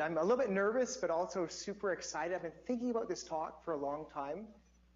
I'm a little bit nervous, but also super excited. I've been thinking about this talk for a long time.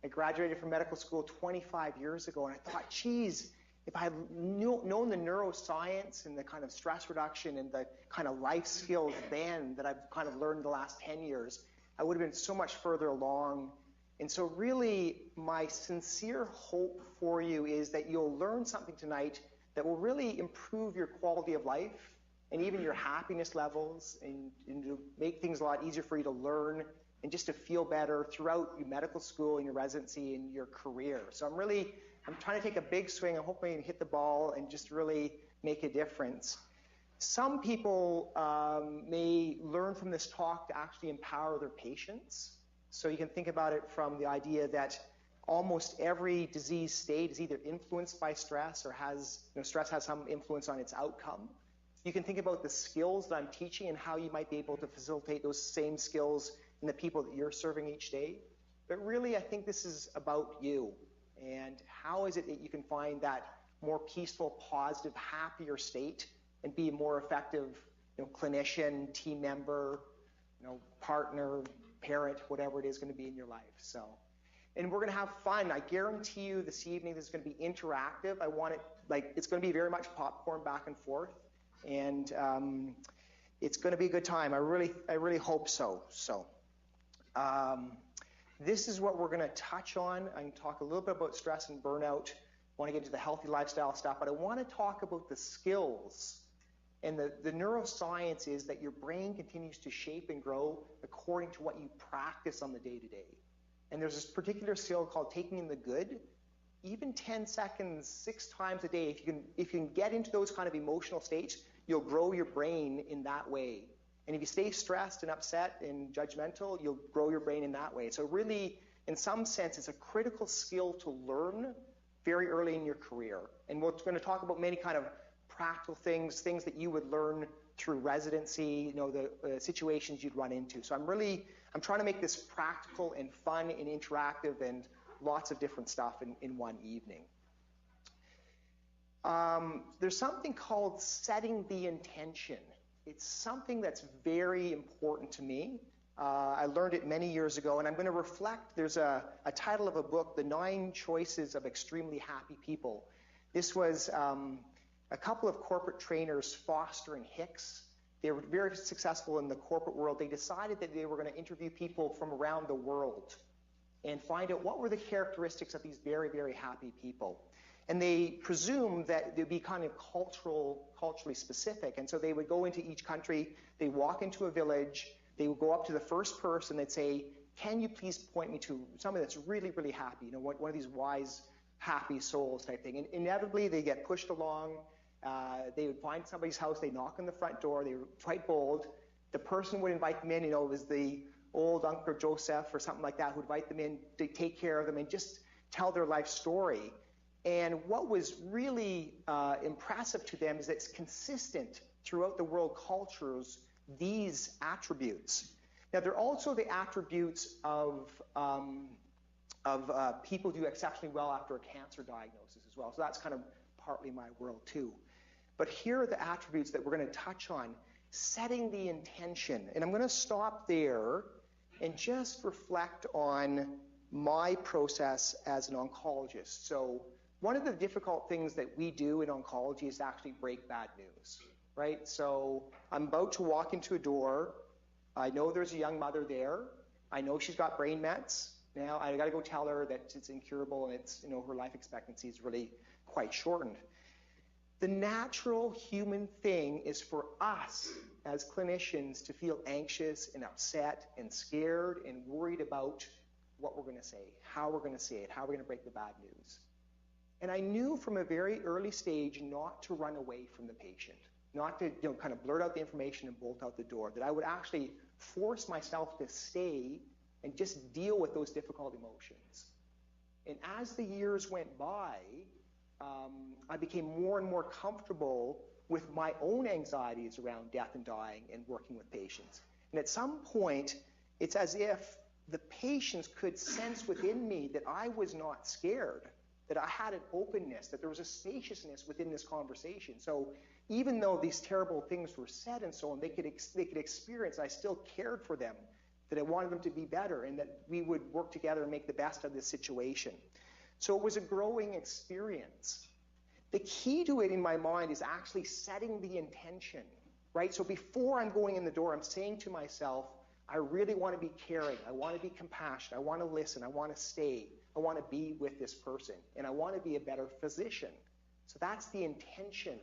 I graduated from medical school 25 years ago, and I thought, geez, if I had known the neuroscience and the kind of stress reduction and the kind of life skills then that I've kind of learned the last 10 years, I would have been so much further along. And so really, my sincere hope for you is that you'll learn something tonight that will really improve your quality of life and even your happiness levels, and to make things a lot easier for you to learn and just to feel better throughout your medical school and your residency and your career. So I'm trying to take a big swing. I'm hoping I can hit the ball and just really make a difference. Some people may learn from this talk to actually empower their patients. So you can think about it from the idea that almost every disease state is either influenced by stress or stress has some influence on its outcome. You can think about the skills that I'm teaching and how you might be able to facilitate those same skills in the people that you're serving each day. But really, I think this is about you. And how is it that you can find that more peaceful, positive, happier state and be a more effective clinician, team member, partner, parent, whatever it is going to be in your life. And we're going to have fun. I guarantee you this evening this is going to be interactive. I want it, it's going to be very much popcorn back and forth. And it's going to be a good time. I really hope so. This is what we're going to touch on. I'm going to talk a little bit about stress and burnout. I want to get into the healthy lifestyle stuff, but I want to talk about the skills. And the neuroscience is that your brain continues to shape and grow according to what you practice on the day-to-day. And there's this particular skill called taking in the good. Even 10 seconds, 6 times a day, if you can get into those kind of emotional states, you'll grow your brain in that way. And if you stay stressed and upset and judgmental, you'll grow your brain in that way. So really, in some sense, it's a critical skill to learn very early in your career. And we're going to talk about many kind of practical things that you would learn through residency, the situations you'd run into. So I'm trying to make this practical and fun and interactive and lots of different stuff in one evening. There's something called setting the intention. It's something that's very important to me. I learned it many years ago, and I'm going to reflect. There's a title of a book, The 9 Choices of Extremely Happy People. This was a couple of corporate trainers, Foster and Hicks. They were very successful in the corporate world. They decided that they were going to interview people from around the world and find out what were the characteristics of these very, very happy people. And they presumed that they'd be kind of culturally specific. And so they would go into each country, they walk into a village, they would go up to the first person, they'd say, can you please point me to somebody that's really, really happy, one of these wise, happy souls type thing. And inevitably, they get pushed along. They would find somebody's house, they knock on the front door, they were quite bold. The person would invite them in, it was the old Uncle Joseph or something like that who would invite them in to take care of them and just tell their life story. And what was really impressive to them is that it's consistent throughout the world cultures, these attributes. Now, they're also the attributes of people who do exceptionally well after a cancer diagnosis as well. So that's kind of partly my world too. But here are the attributes that we're going to touch on. Setting the intention. And I'm going to stop there and just reflect on my process as an oncologist. So one of the difficult things that we do in oncology is to actually break bad news, right? So I'm about to walk into a door. I know there's a young mother there. I know she's got brain mets. Now I got to go tell her that it's incurable and it's, her life expectancy is really quite shortened. The natural human thing is for us as clinicians to feel anxious and upset and scared and worried about what we're going to say, how we're going to say it, how we're going to break the bad news. And I knew from a very early stage not to run away from the patient, not to kind of blurt out the information and bolt out the door, that I would actually force myself to stay and just deal with those difficult emotions. And as the years went by, I became more and more comfortable with my own anxieties around death and dying and working with patients. And at some point, it's as if the patients could sense within me that I was not scared. that I had an openness, that there was a spaciousness within this conversation. So even though these terrible things were said and so on, they could experience, I still cared for them, that I wanted them to be better, and that we would work together and make the best of this situation. So it was a growing experience. The key to it in my mind is actually setting the intention, right? So before I'm going in the door, I'm saying to myself, I really want to be caring. I want to be compassionate. I want to listen. I want to stay. I want to be with this person. And I want to be a better physician. So that's the intention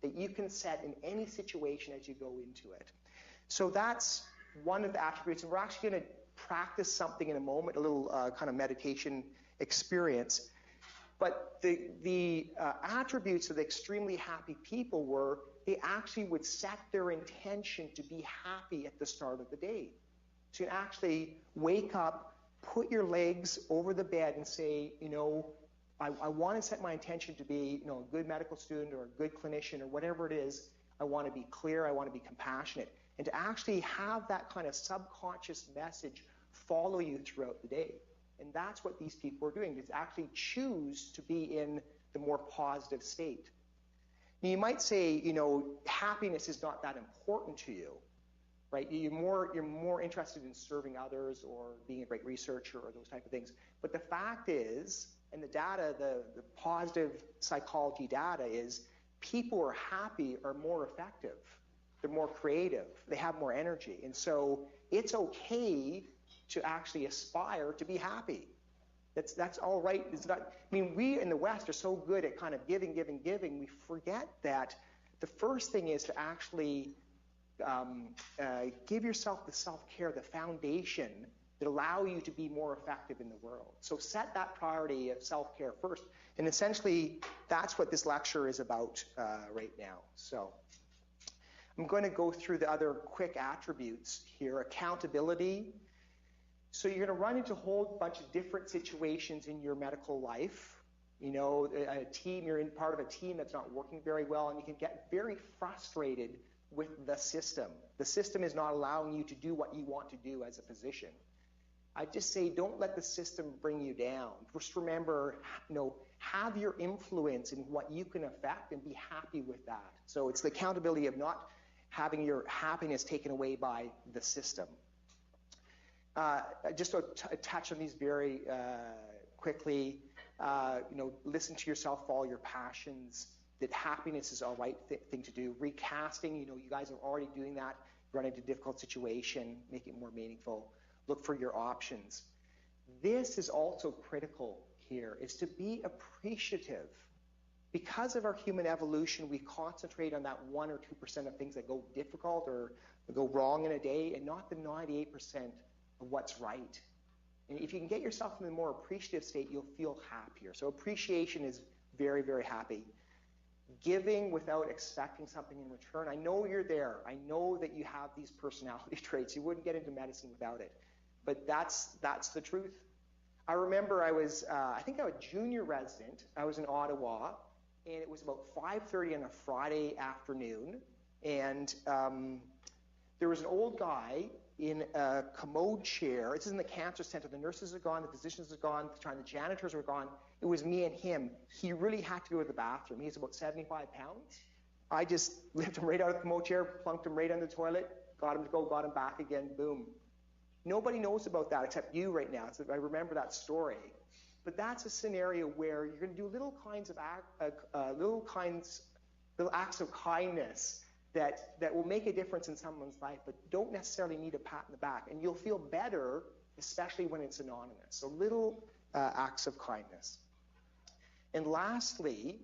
that you can set in any situation as you go into it. So that's one of the attributes. And we're actually going to practice something in a moment, a little kind of meditation experience. But the attributes of the extremely happy people were they actually would set their intention to be happy at the start of the day. So you actually wake up, put your legs over the bed and say, I want to set my intention to be, a good medical student or a good clinician or whatever it is. I want to be clear. I want to be compassionate. And to actually have that kind of subconscious message follow you throughout the day. And that's what these people are doing, is actually choose to be in the more positive state. Now, you might say, happiness is not that important to you, right? You're more interested in serving others or being a great researcher or those type of things. But the fact is, and the data, the positive psychology data is, people who are happy are more effective. They're more creative. They have more energy. And so it's okay to actually aspire to be happy. That's all right. It's not, we in the West are so good at kind of giving. We forget that the first thing is to actually give yourself the self-care, the foundation that allow you to be more effective in the world. So set that priority of self-care first. And essentially, that's what this lecture is about right now. So I'm going to go through the other quick attributes here. Accountability. So you're going to run into a whole bunch of different situations in your medical life. A team, you're in part of a team that's not working very well, and you can get very frustrated with the system. The system is not allowing you to do what you want to do as a physician. I just say, don't let the system bring you down. Just remember, have your influence in what you can affect and be happy with that. So it's the accountability of not having your happiness taken away by the system. Just to touch on these very quickly, listen to yourself, follow your passions, that happiness is all right thing to do. Recasting, you guys are already doing that. Run into a difficult situation, make it more meaningful. Look for your options. This is also critical here, is to be appreciative. Because of our human evolution, we concentrate on that 1 or 2% of things that go difficult or go wrong in a day, and not the 98% of what's right. And if you can get yourself in a more appreciative state, you'll feel happier. So appreciation is very, very happy. Giving without expecting something in return. I know you're there. I know that you have these personality traits. You wouldn't get into medicine without it. But that's the truth. I remember I was, I think I was a junior resident. I was in Ottawa, and it was about 5:30 on a Friday afternoon, and there was an old guy in a commode chair. This is in the cancer center. The nurses are gone, the physicians are gone, the janitors were gone. It was me and him. He really had to go to the bathroom. He's about 75 pounds. I just lifted him right out of the commode chair, plunked him right on the toilet, got him to go, got him back again, boom. Nobody knows about that except you right now. So I remember that story. But that's a scenario where you're going to do little acts of kindness that will make a difference in someone's life, but don't necessarily need a pat in the back. And you'll feel better, especially when it's anonymous. So little acts of kindness. And lastly,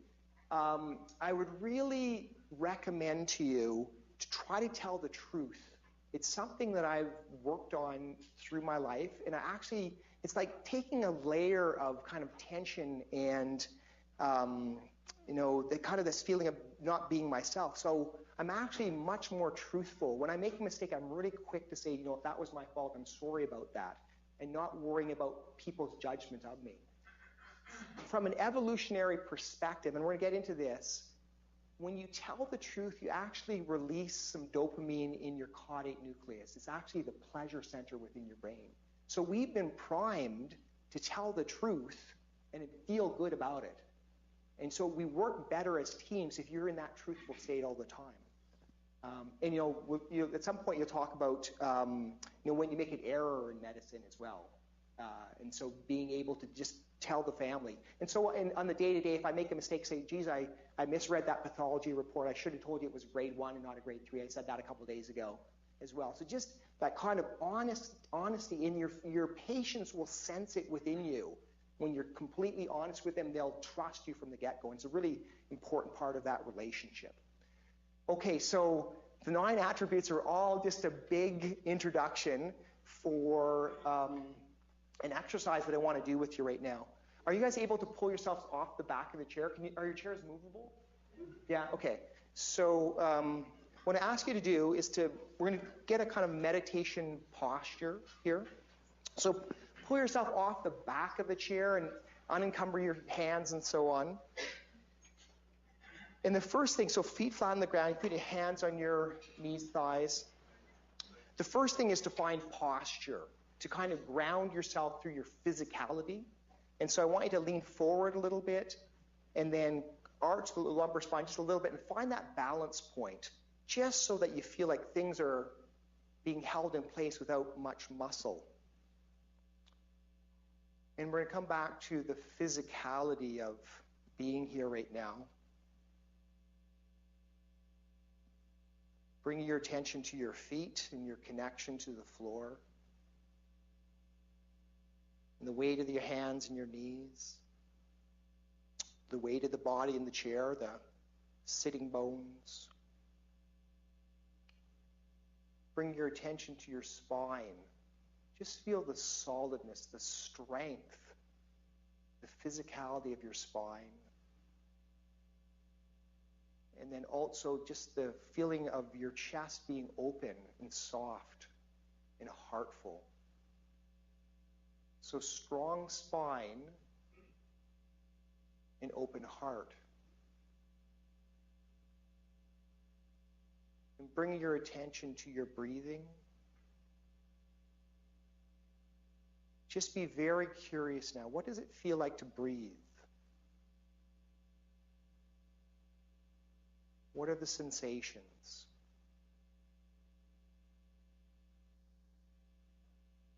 I would really recommend to you to try to tell the truth. It's something that I've worked on through my life, and it's like taking a layer of kind of tension and, the kind of this feeling of not being myself. So I'm actually much more truthful. When I make a mistake, I'm really quick to say, if that was my fault, I'm sorry about that, and not worrying about people's judgment of me. From an evolutionary perspective, and we're going to get into this, when you tell the truth, you actually release some dopamine in your caudate nucleus. It's actually the pleasure center within your brain. So we've been primed to tell the truth and feel good about it. And so we work better as teams if you're in that truthful state all the time. And at some point you'll talk about when you make an error in medicine as well. And so being able to just tell the family. And so on the day-to-day, if I make a mistake, say, geez, I misread that pathology report. I should have told you it was grade 1 and not a grade 3. I said that a couple of days ago as well. So just that kind of honesty in your patients will sense it within you. When you're completely honest with them, they'll trust you from the get-go. And it's a really important part of that relationship. Okay, so the 9 attributes are all just a big introduction for an exercise that I want to do with you right now. Are you guys able to pull yourselves off the back of the chair? Are your chairs movable? Yeah, okay. So what I ask you to do is we're going to get a kind of meditation posture here. So pull yourself off the back of the chair and unencumber your hands and so on. And the first thing, so feet flat on the ground, you put your hands on your knees, thighs. The first thing is to find posture, to kind of ground yourself through your physicality. And so I want you to lean forward a little bit and then arch the lumbar spine just a little bit and find that balance point, just so that you feel like things are being held in place without much muscle. And we're going to come back to the physicality of being here right now. Bring your attention to your feet and your connection to the floor. And the weight of your hands and your knees. The weight of the body in the chair, the sitting bones. Bring your attention to your spine. Just feel the solidness, the strength, the physicality of your spine. And then also just the feeling of your chest being open and soft and heartful. So strong spine and open heart. And bring your attention to your breathing. Just be very curious now. What does it feel like to breathe? What are the sensations?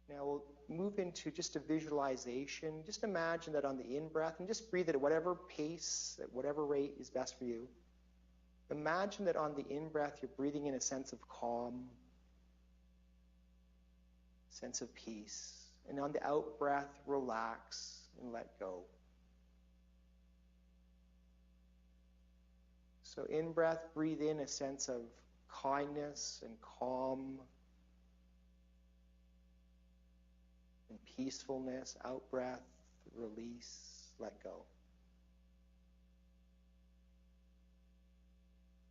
Now we'll move into just a visualization. Just imagine that on the in-breath, and just breathe at whatever pace, at whatever rate is best for you. Imagine that on the in-breath, you're breathing in a sense of calm, sense of peace. And on the out-breath, relax and let go. So in-breath, breathe in a sense of kindness and calm and peacefulness. Out-breath, release, let go.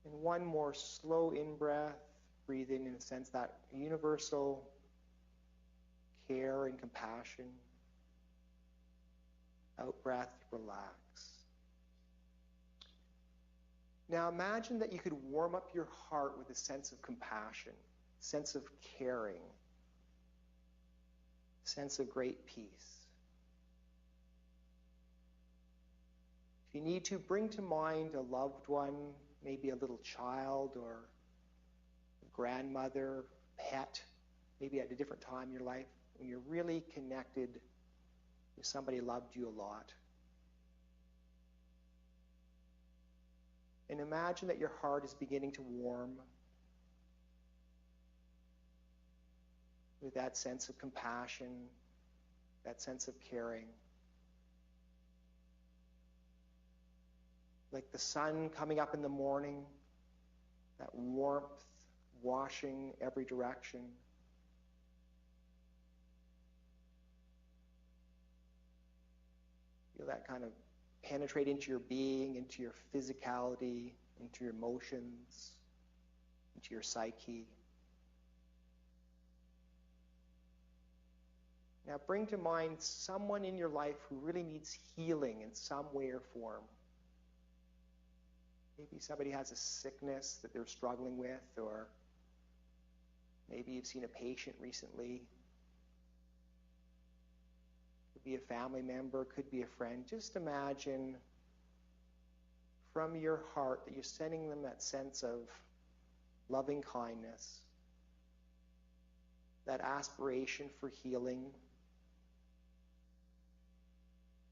And one more slow in-breath, breathe in a sense that universal care and compassion. Out-breath, relax. Now imagine that you could warm up your heart with a sense of compassion, sense of caring, sense of great peace. If you need to, bring to mind a loved one, maybe a little child or a grandmother, pet, maybe at a different time in your life when you're really connected with somebody who loved you a lot. And imagine that your heart is beginning to warm with that sense of compassion, that sense of caring. Like the sun coming up in the morning, that warmth washing every direction. Feel that kind of penetrate into your being, into your physicality, into your emotions, into your psyche. Now bring to mind someone in your life who really needs healing in some way or form. Maybe somebody has a sickness that they're struggling with, or maybe you've seen a patient recently. It could be a family member, could be a friend. Just imagine from your heart that you're sending them that sense of loving kindness, that aspiration for healing,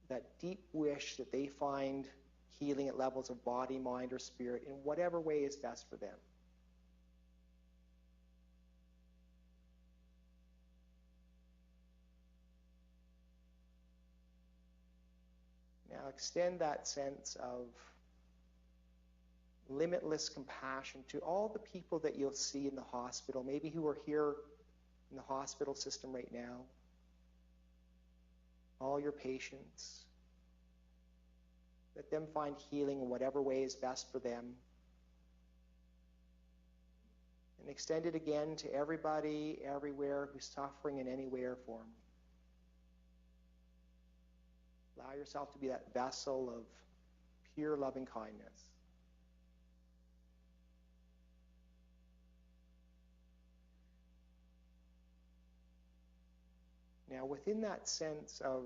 that deep wish that they find healing at levels of body, mind, or spirit in whatever way is best for them. Now extend that sense of limitless compassion to all the people that you'll see in the hospital, maybe who are here in the hospital system right now, all your patients. Let them find healing in whatever way is best for them. And extend it again to everybody, everywhere who's suffering in any way or form. Allow yourself to be that vessel of pure loving kindness. Now, within that sense of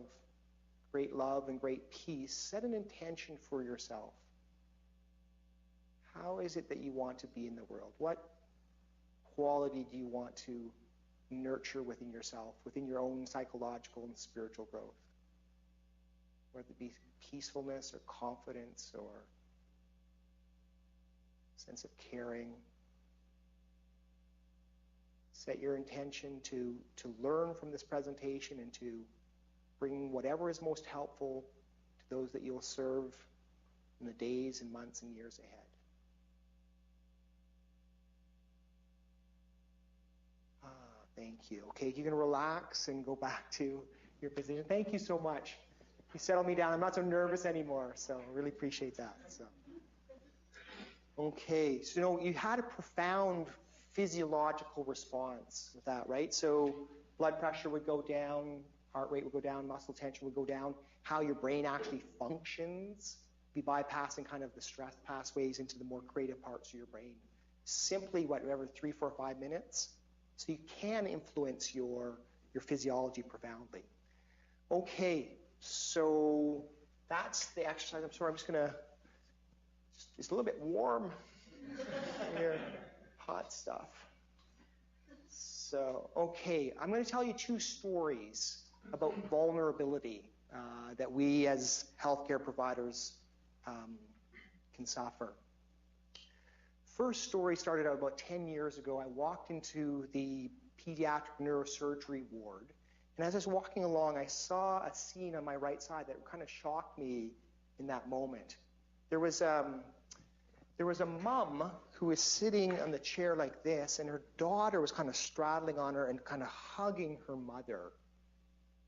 great love and great peace, set an intention for yourself. How is it that you want to be in the world? What quality do you want to nurture within yourself, within your own psychological and spiritual growth? Whether it be peacefulness or confidence or sense of caring. Set your intention to learn from this presentation and to bring whatever is most helpful to those that you'll serve in the days and months and years ahead. Thank you. Okay, you can relax and go back to your position. Thank you so much. You settled me down. I'm not so nervous anymore, so I really appreciate that. So, okay, so you had a profound physiological response with that, right? So blood pressure would go down, heart rate would go down, muscle tension would go down. How your brain actually functions, be bypassing kind of the stress pathways into the more creative parts of your brain. Simply, whatever, 3, 4, 5 minutes. So you can influence your physiology profoundly. Okay, so that's the exercise. I'm sorry, I'm just gonna, it's a little bit warm here, hot stuff. So, okay, I'm gonna tell you 2 stories about vulnerability that we as healthcare providers can suffer. First story started out about 10 years ago. I walked into the pediatric neurosurgery ward, and as I was walking along, I saw a scene on my right side that kind of shocked me in that moment. There was a mom who was sitting on the chair like this, and her daughter was kind of straddling on her and kind of hugging her mother.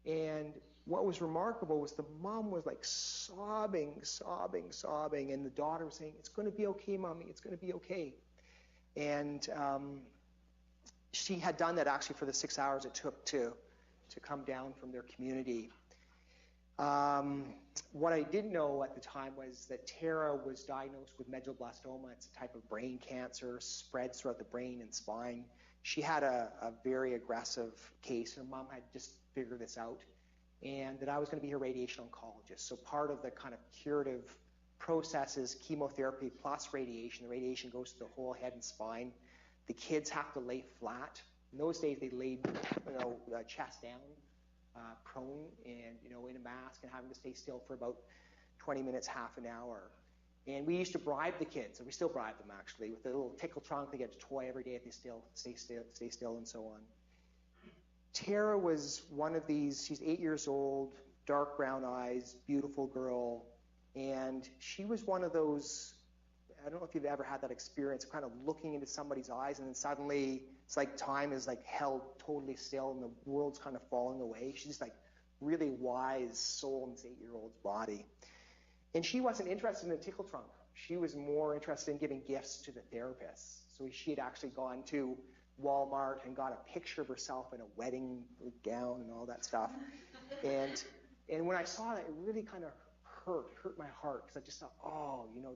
And what was remarkable was the mom was like sobbing, and the daughter was saying, "It's going to be okay, Mommy, it's going to be okay." And she had done that actually for the 6 hours it took to come down from their community. What I didn't know at the time was that Tara was diagnosed with medulloblastoma. It's a type of brain cancer, spreads throughout the brain and spine. She had a very aggressive case. Her mom had just figured this out, and that I was going to be her radiation oncologist. So part of the kind of curative process is chemotherapy plus radiation. The radiation goes to the whole head and spine. The kids have to lay flat. In those days, they laid, chest down, prone, and in a mask, and having to stay still for about 20 minutes, half an hour. And we used to bribe the kids, and we still bribe them actually, with a little tickle trunk. They get a toy every day if they stay still, and so on. Tara was one of these. She's 8 years old, dark brown eyes, beautiful girl, and she was one of those. I don't know if you've ever had that experience, kind of looking into somebody's eyes, and then suddenly it's like time is like held totally still, and the world's kind of falling away. She's like really wise soul in this 8-year-old's body, and she wasn't interested in a tickle trunk. She was more interested in giving gifts to the therapists. So she had actually gone to Walmart and got a picture of herself in a wedding gown and all that stuff. And when I saw that, it really kind of hurt my heart, because I just thought,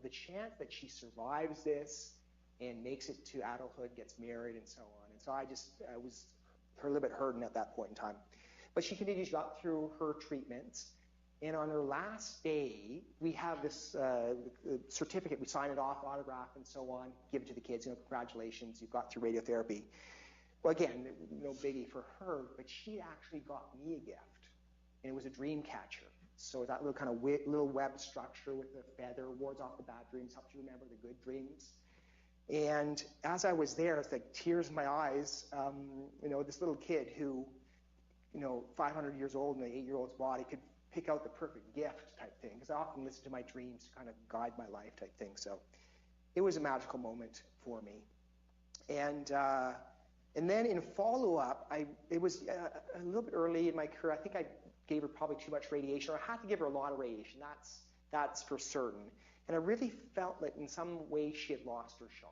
the chance that she survives this and makes it to adulthood, gets married, and so on. And so I was a little bit hurting at that point in time. But she continued, she got through her treatments. And on her last day, we have this certificate. We sign it off, autograph, and so on, give it to the kids. Congratulations, you've got through radiotherapy. Well, again, no biggie for her, but she actually got me a gift, and it was a dream catcher. So that little kind of little web structure with the feather wards off the bad dreams, helps you remember the good dreams. And as I was there, it's like tears in my eyes. This little kid who, 500 years old in an 8-year-old's body could pick out the perfect gift type thing, because I often listen to my dreams to kind of guide my life type thing. So it was a magical moment for me. And then in follow-up, it was a little bit early in my career. I think I gave her probably too much radiation, or I had to give her a lot of radiation. That's for certain. And I really felt that in some way she had lost her shine.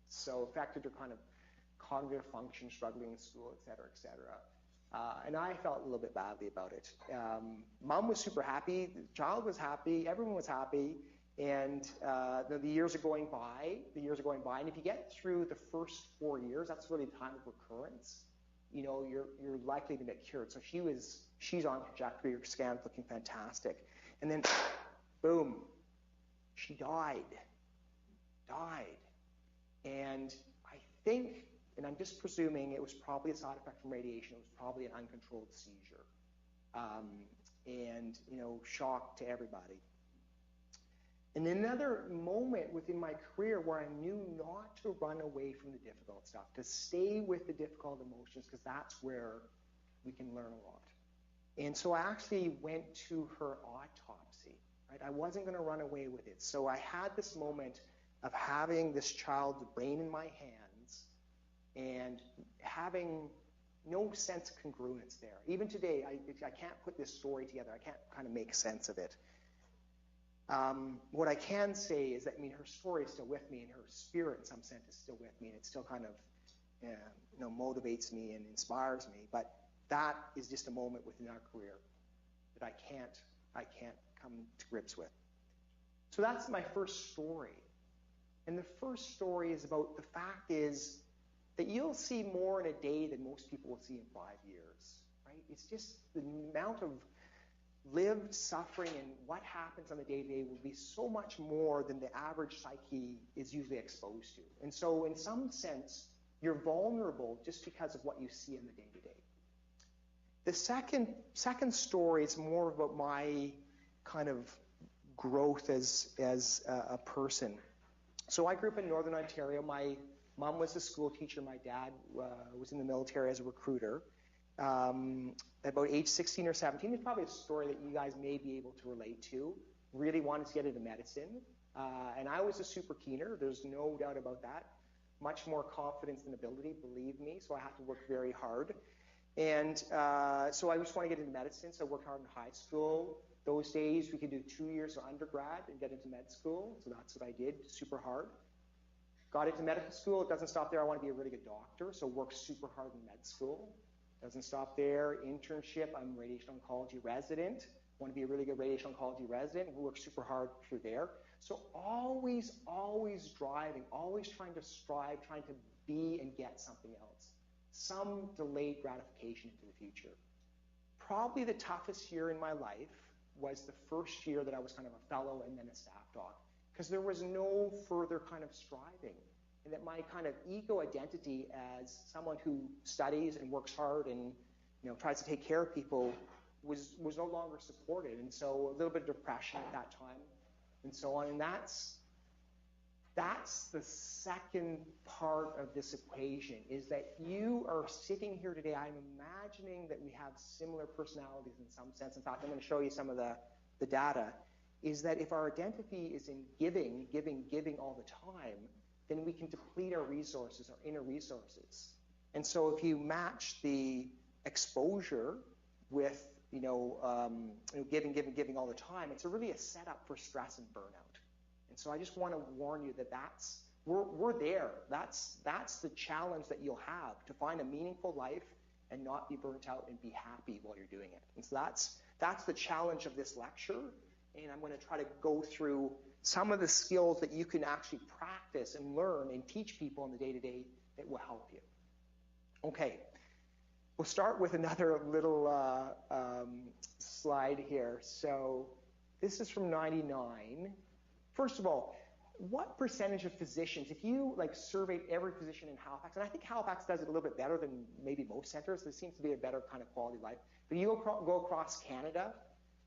So it affected her kind of cognitive function, struggling in school, et cetera, et cetera. And I felt a little bit badly about it. Mom was super happy. The child was happy. Everyone was happy. And the years are going by. And if you get through the first 4 years, that's really the time of recurrence. You're likely to get cured. So she's on trajectory. Her scan's looking fantastic. And then, boom, she died. And I think, and I'm just presuming, it was probably a side effect from radiation. It was probably an uncontrolled seizure. And shock to everybody. And another moment within my career where I knew not to run away from the difficult stuff, to stay with the difficult emotions, because that's where we can learn a lot. And so I actually went to her autopsy, right? I wasn't going to run away with it. So I had this moment of having this child's brain in my hands and having no sense of congruence there. Even today, I can't put this story together. I can't kind of make sense of it. What I can say is that, her story is still with me, and her spirit in some sense is still with me, and it still kind of motivates me and inspires me. But that is just a moment within our career that I can't come to grips with. So that's my first story. And the first story is about the fact is that you'll see more in a day than most people will see in 5 years, right? It's just the amount of lived suffering and what happens on the day-to-day will be so much more than the average psyche is usually exposed to. And so in some sense, you're vulnerable just because of what you see in the day-to-day. The second story is more about my kind of growth as a person. So I grew up in Northern Ontario. My mom was a school teacher. My dad was in the military as a recruiter. About age 16 or 17, it's probably a story that you guys may be able to relate to. Really wanted to get into medicine. And I was a super keener. There's no doubt about that. Much more confidence than ability, believe me. So I had to work very hard. And so I just want to get into medicine. So I worked hard in high school. Those days, we could do 2 years of undergrad and get into med school. So that's what I did, super hard. Got into medical school. It doesn't stop there. I want to be a really good doctor. So worked super hard in med school. Doesn't stop there. Internship, I'm a radiation oncology resident. Want to be a really good radiation oncology resident. We work super hard through there. So always driving, always trying to strive, trying to be and get something else. Some delayed gratification into the future. Probably the toughest year in my life was the first year that I was kind of a fellow and then a staff doc, because there was no further kind of striving. And that my kind of ego identity as someone who studies and works hard and tries to take care of people was no longer supported. And so a little bit of depression at that time and so on. And that's the second part of this equation, is that you are sitting here today. I'm imagining that we have similar personalities in some sense. In fact, I'm going to show you some of the data, is that if our identity is in giving all the time, then we can deplete our resources, our inner resources. And so if you match the exposure with, giving all the time, it's really a setup for stress and burnout. And so I just want to warn you that we're there. That's the challenge that you'll have, to find a meaningful life and not be burnt out and be happy while you're doing it. And so that's the challenge of this lecture. And I'm going to try to go through some of the skills that you can actually practice and learn and teach people in the day-to-day that will help you. Okay. We'll start with another little slide here. So this is from 99. First of all, what percentage of physicians, if you like surveyed every physician in Halifax, and I think Halifax does it a little bit better than maybe most centers, there seems to be a better kind of quality of life, but you go across Canada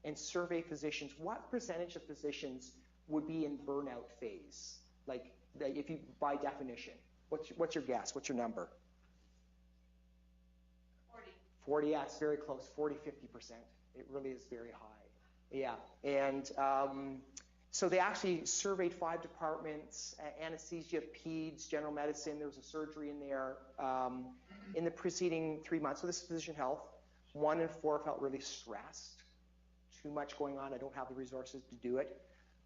and survey physicians, what percentage of physicians would be in burnout phase? Like if you, by definition, what's your guess? What's your number? 40, yeah, it's very close, 40, 50%. It really is very high. Yeah, and so they actually surveyed 5 departments, anesthesia, peds, general medicine, there was a surgery in there, in the preceding 3 months. So this is physician health. 1 in 4 felt really stressed. Too much going on, I don't have the resources to do it.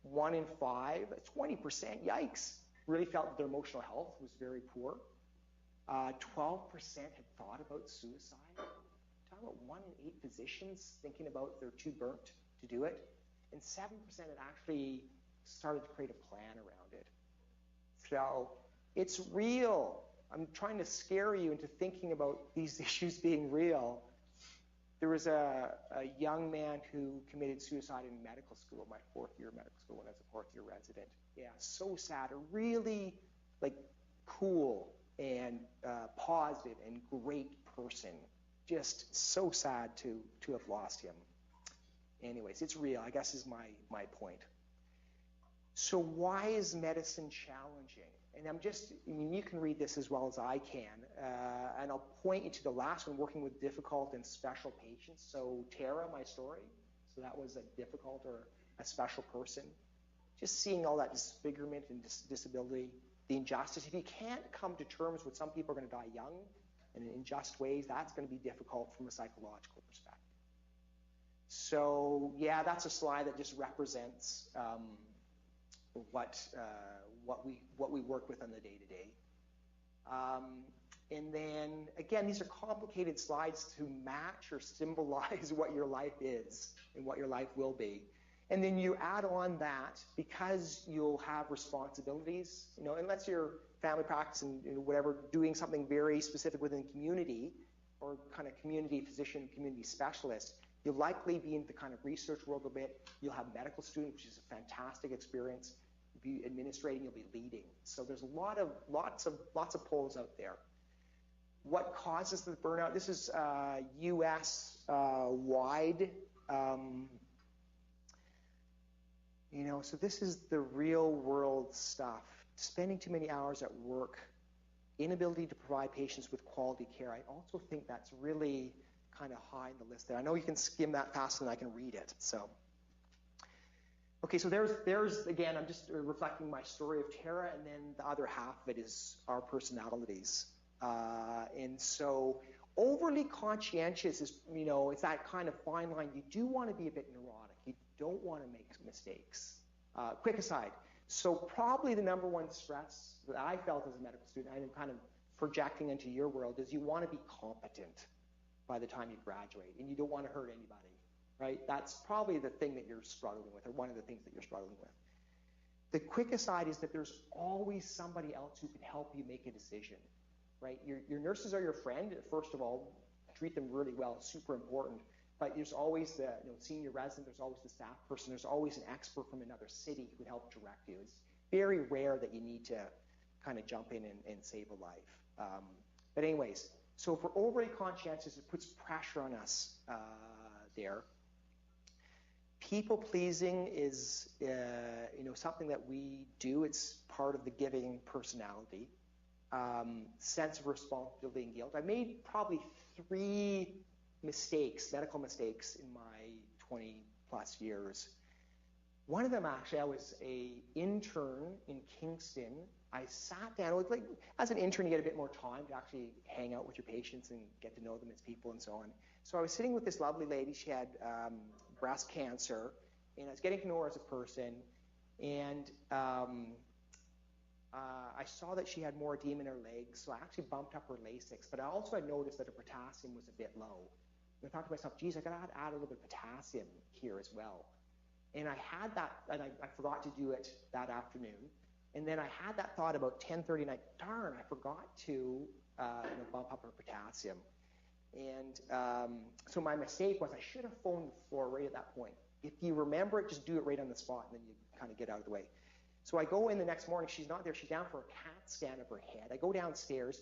1 in 5, 20%, yikes, really felt that their emotional health was very poor. 12% had thought about suicide. Talking about 1 in 8 physicians thinking about they're too burnt to do it. And 7% had actually started to create a plan around it. So it's real. I'm trying to scare you into thinking about these issues being real. There was a young man who committed suicide in medical school, my 4th year of medical school, when I was a 4th year resident. Yeah, so sad. A really like cool and positive and great person. Just so sad to have lost him. Anyways, it's real, I guess is my point. So why is medicine challenging? And I mean, you can read this as well as I can, and I'll point you to the last one, working with difficult and special patients. So Tara, my story, so that was a difficult or a special person. Just seeing all that disfigurement and disability, the injustice. If you can't come to terms with some people are going to die young and in unjust ways, that's going to be difficult from a psychological perspective. So yeah, that's a slide that just represents what we work with on the day-to-day. And then again, these are complicated slides to match or symbolize what your life is and what your life will be. And then you add on that, because you'll have responsibilities, you know, unless you're family practice and whatever, doing something very specific within the community or kind of community physician, community specialist, you'll likely be in the kind of research world a bit. You'll have medical students, which is a fantastic experience. You'll be administrating, you'll be leading. So there's lots of polls out there. What causes the burnout? This is U.S. wide. You know, so this is the real world stuff. Spending too many hours at work, inability to provide patients with quality care. I also think that's really kind of high in the list there. I know you can skim that faster than I can read it. So, okay, so there's again, I'm just reflecting my story of Tara, and then the other half of it is our personalities. And so overly conscientious is, you know, it's that kind of fine line. You do want to be a bit neurotic. You don't want to make mistakes. Quick aside. So probably the number one stress that I felt as a medical student, I'm kind of projecting into your world, is you want to be competent by the time you graduate, and you don't want to hurt anybody, right? That's probably the thing that you're struggling with, or one of the things that you're struggling with. The quick aside is that there's always somebody else who can help you make a decision, right? Your nurses are your friend. First of all, treat them really well. It's super important. But there's always the senior resident, there's always the staff person, there's always an expert from another city who can help direct you. It's very rare that you need to kind of jump in and save a life. But anyways, so if we're overly conscientious, it puts pressure on us there. People pleasing is something that we do. It's part of the giving personality. Sense of responsibility and guilt. I made probably 3 medical mistakes in my 20 plus years. One of them, actually, I was an intern in Kingston. I sat down, like as an intern, you get a bit more time to actually hang out with your patients and get to know them as people and so on. So I was sitting with this lovely lady. She had breast cancer, and I was getting to know her as a person. And I saw that she had more edema in her legs, so I actually bumped up her Lasix. But I also had noticed that her potassium was a bit low. And I thought to myself, geez, I got to add a little bit of potassium here as well. And I had that, and I forgot to do it that afternoon. And then I had that thought about 10:30 night, darn, I forgot to bump up her potassium. And so my mistake was I should have phoned the floor right at that point. If you remember it, just do it right on the spot, and then you kind of get out of the way. So I go in the next morning. She's not there. She's down for a CAT scan of her head. I go downstairs.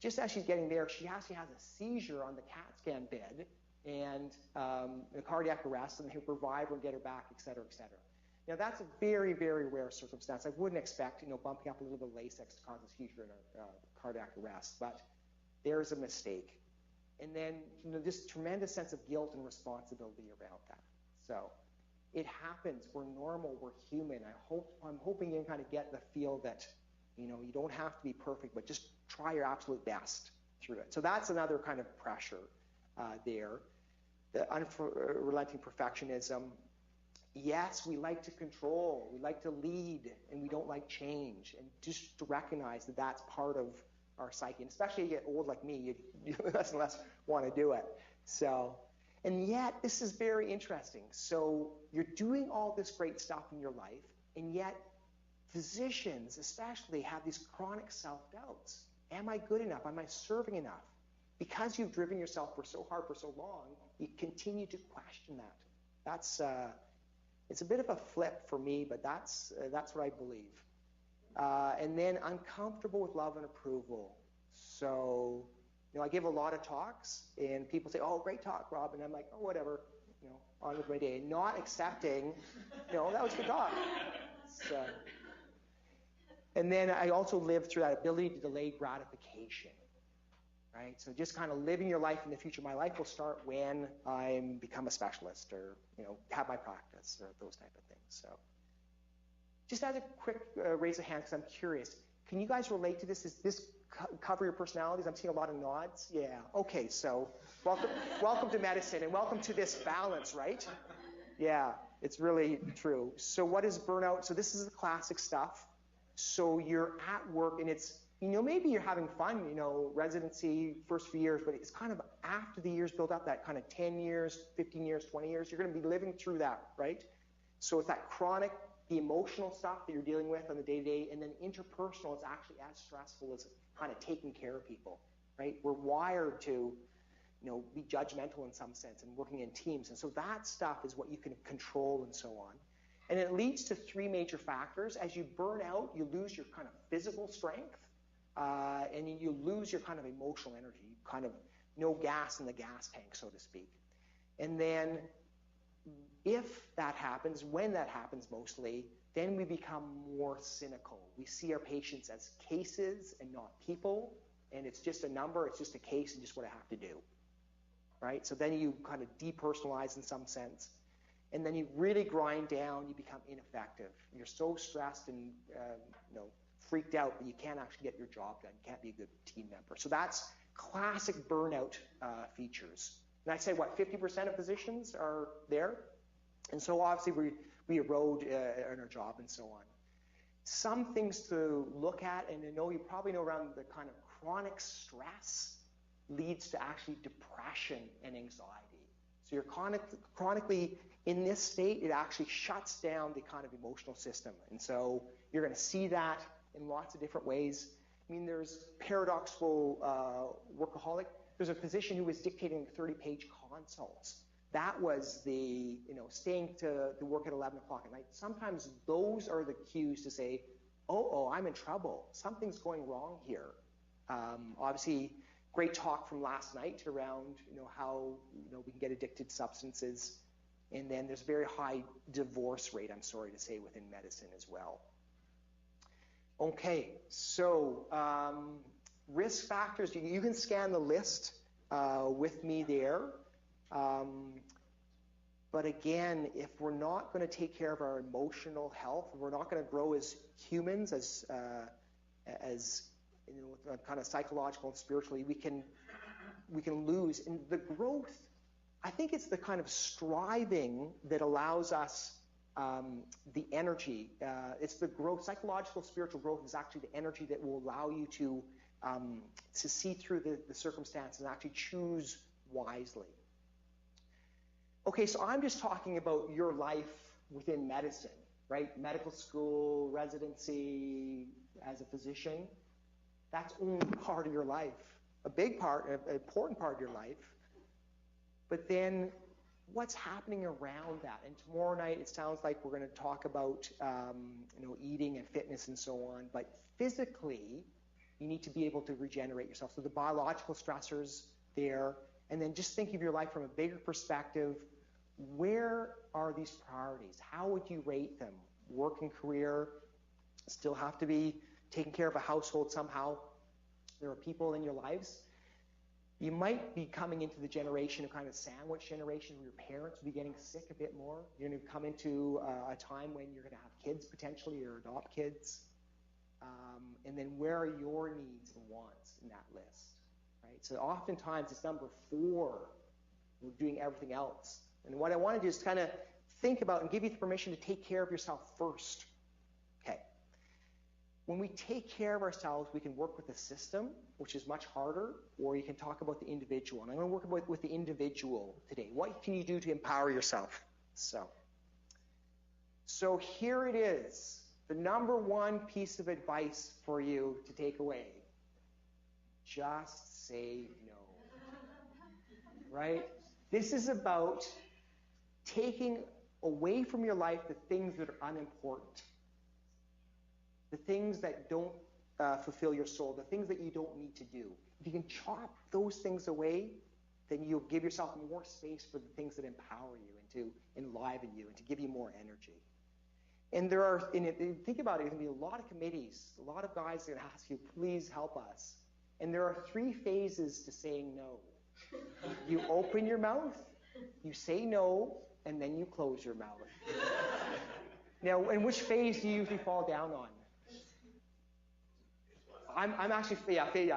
Just as she's getting there, she actually has a seizure on the CAT scan bed and a cardiac arrest, and they revive her and get her back, et cetera, et cetera. Now, that's a very, very rare circumstance. I wouldn't expect, bumping up a little bit of Lasix to cause a seizure and a cardiac arrest, but there's a mistake. And then, this tremendous sense of guilt and responsibility around that. So it happens. We're normal. We're human. I'm hoping you can kind of get the feel that, you don't have to be perfect, but just try your absolute best through it. So that's another kind of pressure there. The unrelenting perfectionism. Yes, we like to control, we like to lead, and we don't like change. And just to recognize that that's part of our psyche. And especially you get old like me, you less and less want to do it. So, and yet this is very interesting. So you're doing all this great stuff in your life, and yet physicians especially have these chronic self-doubts. Am I good enough? Am I serving enough? Because you've driven yourself so hard for so long, you continue to question that. That's it's a bit of a flip for me, but that's what I believe. And then uncomfortable with love and approval. So, I give a lot of talks, and people say, "Oh, great talk, Rob," and I'm like, "Oh, whatever," on with my day, not accepting, that was a good talk. So, and then I also live through that ability to delay gratification. Right? So just kind of living your life in the future. My life will start when I become a specialist or, have my practice or those type of things. So just as a quick raise of hand, because I'm curious, can you guys relate to this? Does this cover your personalities? I'm seeing a lot of nods. Yeah. Okay. So welcome to medicine, and welcome to this balance, right? Yeah, it's really true. So what is burnout? So this is the classic stuff. So you're at work, and it's, maybe you're having fun, residency, first few years, but it's kind of after the years build up, that kind of 10 years, 15 years, 20 years, you're going to be living through that, right? So it's that chronic, the emotional stuff that you're dealing with on the day-to-day, and then interpersonal is actually as stressful as kind of taking care of people, right? We're wired to, be judgmental in some sense and working in teams. And so that stuff is what you can control and so on. And it leads to three major factors. As you burn out, you lose your kind of physical strength. And you lose your kind of emotional energy, kind of no gas in the gas tank, so to speak. And then if that happens, when that happens mostly, then we become more cynical. We see our patients as cases and not people, and it's just a number, it's just a case and just what I have to do, right? So then you kind of depersonalize in some sense, and then you really grind down, you become ineffective. You're so stressed and, freaked out that you can't actually get your job done. You can't be a good team member. So that's classic burnout features. And I say, 50% of physicians are there? And so obviously we erode in our job and so on. Some things to look at, and you probably know around the kind of chronic stress leads to actually depression and anxiety. So you're chronically in this state, it actually shuts down the kind of emotional system. And so you're going to see that in lots of different ways. I mean, there's paradoxical workaholic. There's a physician who was dictating 30-page consults. That was the, staying to work at 11 o'clock at night. Sometimes those are the cues to say, oh, I'm in trouble. Something's going wrong here. Obviously, great talk from last night around, how, we can get addicted to substances. And then there's a very high divorce rate, I'm sorry to say, within medicine as well. Okay, so risk factors, you can scan the list with me there. But again, if we're not going to take care of our emotional health, we're not going to grow as humans, as kind of psychological and spiritually, we can lose. And the growth, I think it's the kind of striving that allows us the energy. It's the growth, psychological, spiritual growth is actually the energy that will allow you to see through the circumstances and actually choose wisely. Okay, so I'm just talking about your life within medicine, right? Medical school, residency, as a physician. That's only part of your life. a big part, an important part of your life. But then what's happening around that? And tomorrow night, it sounds like we're going to talk about eating and fitness and so on. But physically, you need to be able to regenerate yourself. So the biological stressors there, and then just think of your life from a bigger perspective. Where are these priorities? How would you rate them? Work and career, still have to be taking care of a household somehow. There are people in your lives. You might be coming into the generation of kind of sandwich generation where your parents will be getting sick a bit more. You're going to come into a time when you're going to have kids potentially or adopt kids. And then where are your needs and wants in that list, right? So oftentimes it's number 4. We're doing everything else. And what I want to do is kind of think about and give you the permission to take care of yourself first. Okay. When we take care of ourselves, we can work with the system, which is much harder, or you can talk about the individual. And I'm going to work with the individual today. What can you do to empower yourself? So here it is. The number 1 piece of advice for you to take away. Just say no. Right? This is about taking away from your life the things that are unimportant. The things that don't fulfill your soul, the things that you don't need to do. If you can chop those things away, then you'll give yourself more space for the things that empower you and to enliven you and to give you more energy. And there are, think about it, there's going to be a lot of committees, a lot of guys that ask you, please help us. And there are 3 phases to saying no. You open your mouth, you say no, and then you close your mouth. Now, in which phase do you usually fall down on? I'm actually, actually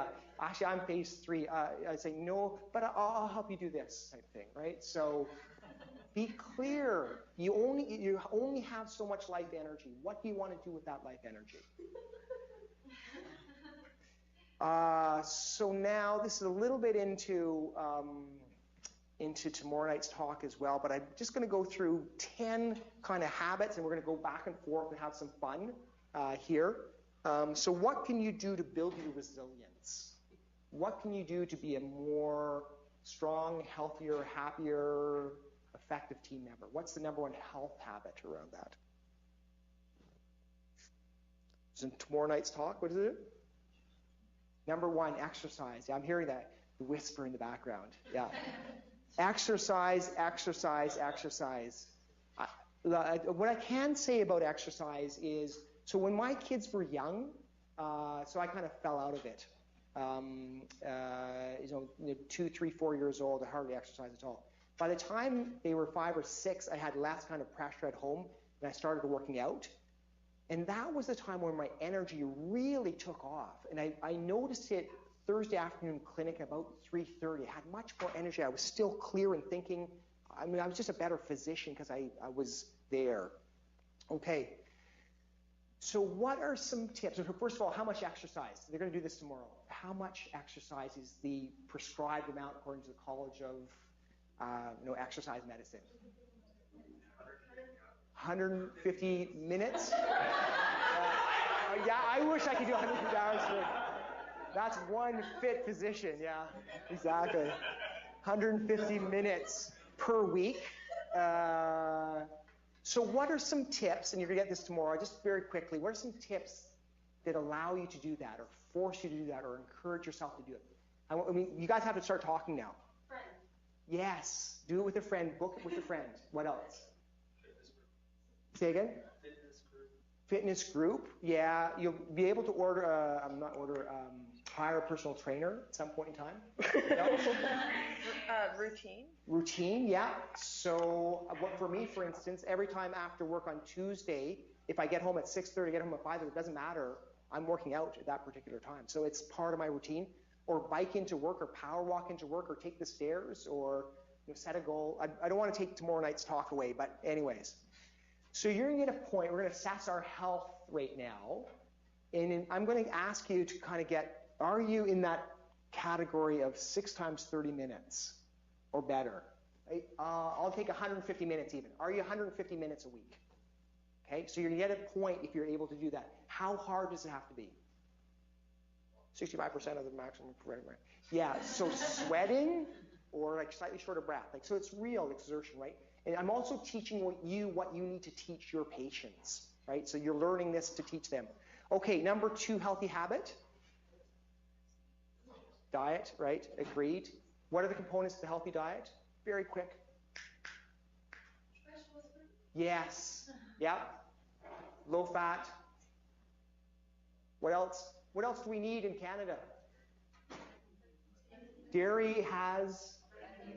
I'm phase 3. I say no, but I'll help you do this type thing, right? So be clear. You only have so much life energy. What do you want to do with that life energy? So now this is a little bit into tomorrow night's talk as well, but I'm just going to go through 10 kind of habits, and we're going to go back and forth and have some fun here. So what can you do to build your resilience? What can you do to be a more strong, healthier, happier, effective team member? What's the number 1 health habit around that? So tomorrow night's talk, what is it? Number 1, exercise. Yeah, I'm hearing that, the whisper in the background. Yeah. Exercise, exercise, exercise. What I can say about exercise is, so when my kids were young, so I kind of fell out of it. 2, 3, 4 years old, I hardly exercised at all. By the time they were 5 or 6, I had less kind of pressure at home, and I started working out. And that was the time when my energy really took off. And I noticed it Thursday afternoon clinic about 3:30. I had much more energy. I was still clear and thinking. I mean, I was just a better physician because I was there. Okay. So what are some tips? So first of all, how much exercise? They're going to do this tomorrow. How much exercise is the prescribed amount according to the College of Exercise Medicine? 150 minutes? Yeah, I wish I could do 150 hours. That's one fit physician, yeah, exactly. 150 minutes per week. So what are some tips, and you're going to get this tomorrow, just very quickly, what are some tips that allow you to do that or force you to do that or encourage yourself to do it? I mean, you guys have to start talking now. Friend. Yes, do it with a friend, book it with a friend. What else? Say again? Fitness group, yeah. You'll be able to hire a personal trainer at some point in time. Routine. Routine, yeah. So for me, for instance, every time after work on Tuesday, if I get home at 6:30, get home at 5:30, it doesn't matter. I'm working out at that particular time. So it's part of my routine. Or bike into work or power walk into work or take the stairs or set a goal. I don't want to take tomorrow night's talk away, but anyways. So you're going to get a point. We're going to assess our health right now. And I'm going to ask you to kind of are you in that category of 6 times 30 minutes or better? I'll take 150 minutes even. Are you 150 minutes a week? Okay, so you're going to get a point if you're able to do that. How hard does it have to be? 65% of the maximum preventive range. Yeah, so sweating or like slightly short of breath. Like, so it's real exertion, right? And I'm also teaching what you need to teach your patients, right? So you're learning this to teach them. Okay, number 2, healthy habit. Diet, right? Agreed. What are the components of the healthy diet? Very quick. Yes. Yeah. Low fat. What else? What else do we need in Canada? Dairy has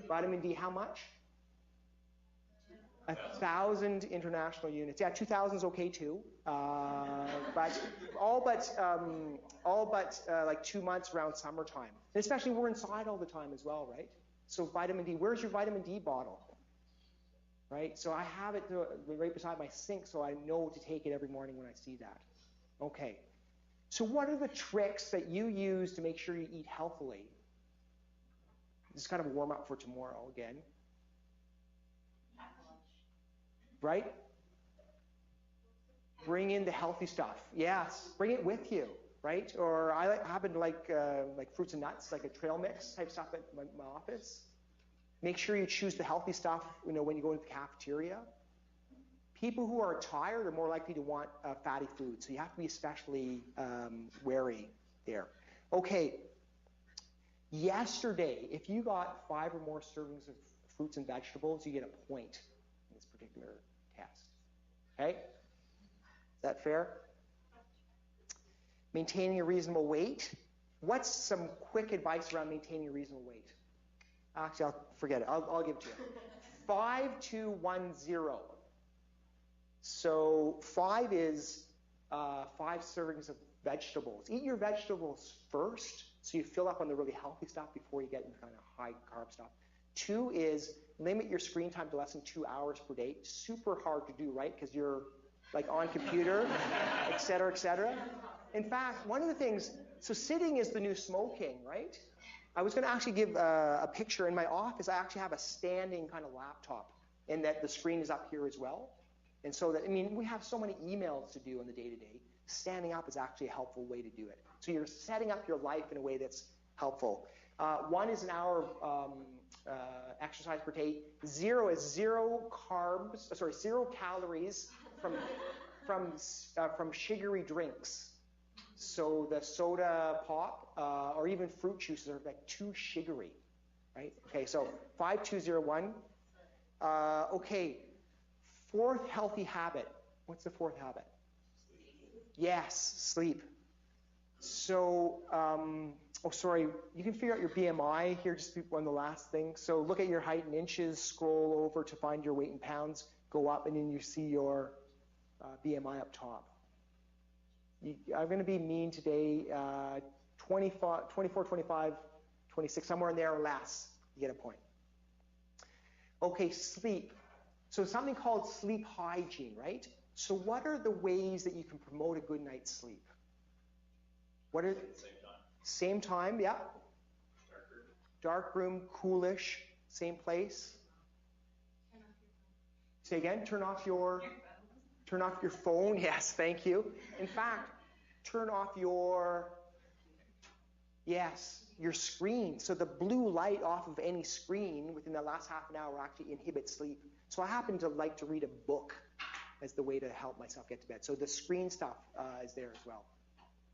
vitamin D. How much? 1,000 international units. Yeah, 2,000 is okay too. But all but like 2 months around summertime. And especially we're inside all the time as well, right? So vitamin D. Where's your vitamin D bottle? Right? So I have it right beside my sink, so I know to take it every morning when I see that. Okay. So what are the tricks that you use to make sure you eat healthily? This is kind of a warm up for tomorrow again. Right? Bring in the healthy stuff. Yes, bring it with you, right? Or I happen to like fruits and nuts, like a trail mix type stuff at my office. Make sure you choose the healthy stuff, when you go into the cafeteria. People who are tired are more likely to want fatty food, so you have to be especially wary there. Okay. Yesterday, if you got 5 or more servings of fruits and vegetables, you get a point in this particular test. Okay? Is that fair? Maintaining a reasonable weight. What's some quick advice around maintaining a reasonable weight? Actually, I'll forget it. I'll give it to you. 5210. So 5 is 5 servings of vegetables. Eat your vegetables first, so you fill up on the really healthy stuff before you get into kind of high carb stuff. 2 is limit your screen time to less than 2 hours per day. Super hard to do, right? Because you're like on computer, et cetera, et cetera. In fact, one of the things, so sitting is the new smoking, right? I was going to actually give a picture in my office. I actually have a standing kind of laptop, and that the screen is up here as well. And so that, we have so many emails to do in the day-to-day. Standing up is actually a helpful way to do it. So you're setting up your life in a way that's helpful. 1 is an hour of exercise per day. 0 is 0 calories from sugary drinks. So the soda pop or even fruit juices are like too sugary, right? Okay, so 5201. Okay, 4th healthy habit. What's the 4th habit? Yes, sleep. So, you can figure out your BMI here, just one of the last things. So look at your height in inches, scroll over to find your weight in pounds, go up, and then you see your BMI up top. I'm going to be mean today, 24, 25, 26, somewhere in there or less, you get a point. Okay, sleep. So something called sleep hygiene, right? So what are the ways that you can promote a good night's sleep? What are same time, yeah. Dark room, coolish, same place. Say again, turn off your phone. Yes, thank you. In fact, turn off your screen. So the blue light off of any screen within the last half an hour actually inhibits sleep. So I happen to like to read a book as the way to help myself get to bed. So the screen stuff is there as well.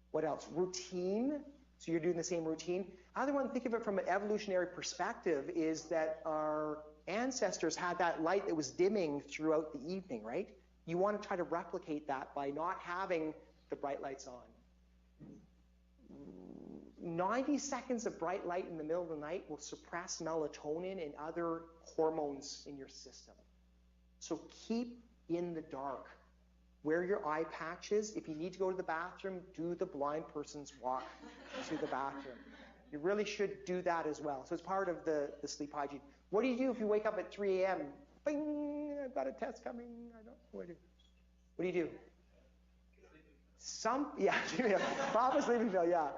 What else? Routine. So you're doing the same routine. Another one, think of it from an evolutionary perspective, is that our ancestors had that light that was dimming throughout the evening, right? You want to try to replicate that by not having the bright lights on. 90 seconds of bright light in the middle of the night will suppress melatonin and other hormones in your system. So keep in the dark. Wear your eye patches. If you need to go to the bathroom, do the blind person's walk to the bathroom. You really should do that as well. So it's part of the sleep hygiene. What do you do if you wake up at 3 a.m.? Bing, I've got a test coming. I don't know what to do. What do you do? Papa sleeping pill, yeah.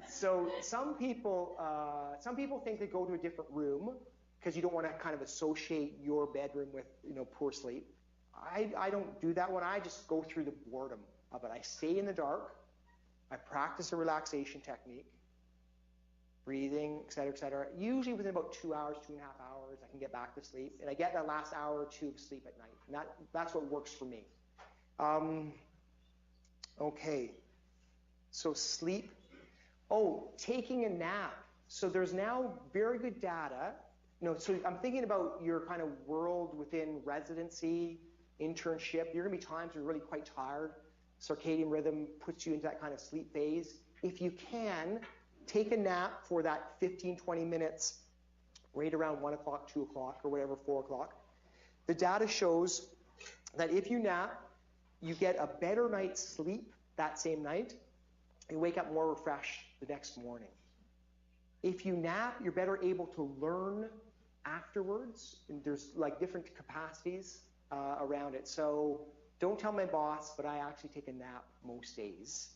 So some people think they go to a different room because you don't want to kind of associate your bedroom with poor sleep. I don't do that one. I just go through the boredom but I stay in the dark. I practice a relaxation technique, breathing, et cetera, et cetera. Usually within about 2 hours, 2.5 hours, I can get back to sleep. And I get that last hour or two of sleep at night. And that's what works for me. Okay, so sleep. Oh, taking a nap. So there's now very good data. So I'm thinking about your kind of world within residency, internship. You're going to be times where you're really quite tired. Circadian rhythm puts you into that kind of sleep phase. If you can, take a nap for that 15, 20 minutes right around 1 o'clock, 2 o'clock, or whatever, 4 o'clock. The data shows that if you nap, you get a better night's sleep that same night. You wake up more refreshed the next morning. If you nap, you're better able to learn afterwards. And there's like different capacities around it. So don't tell my boss, but I actually take a nap most days.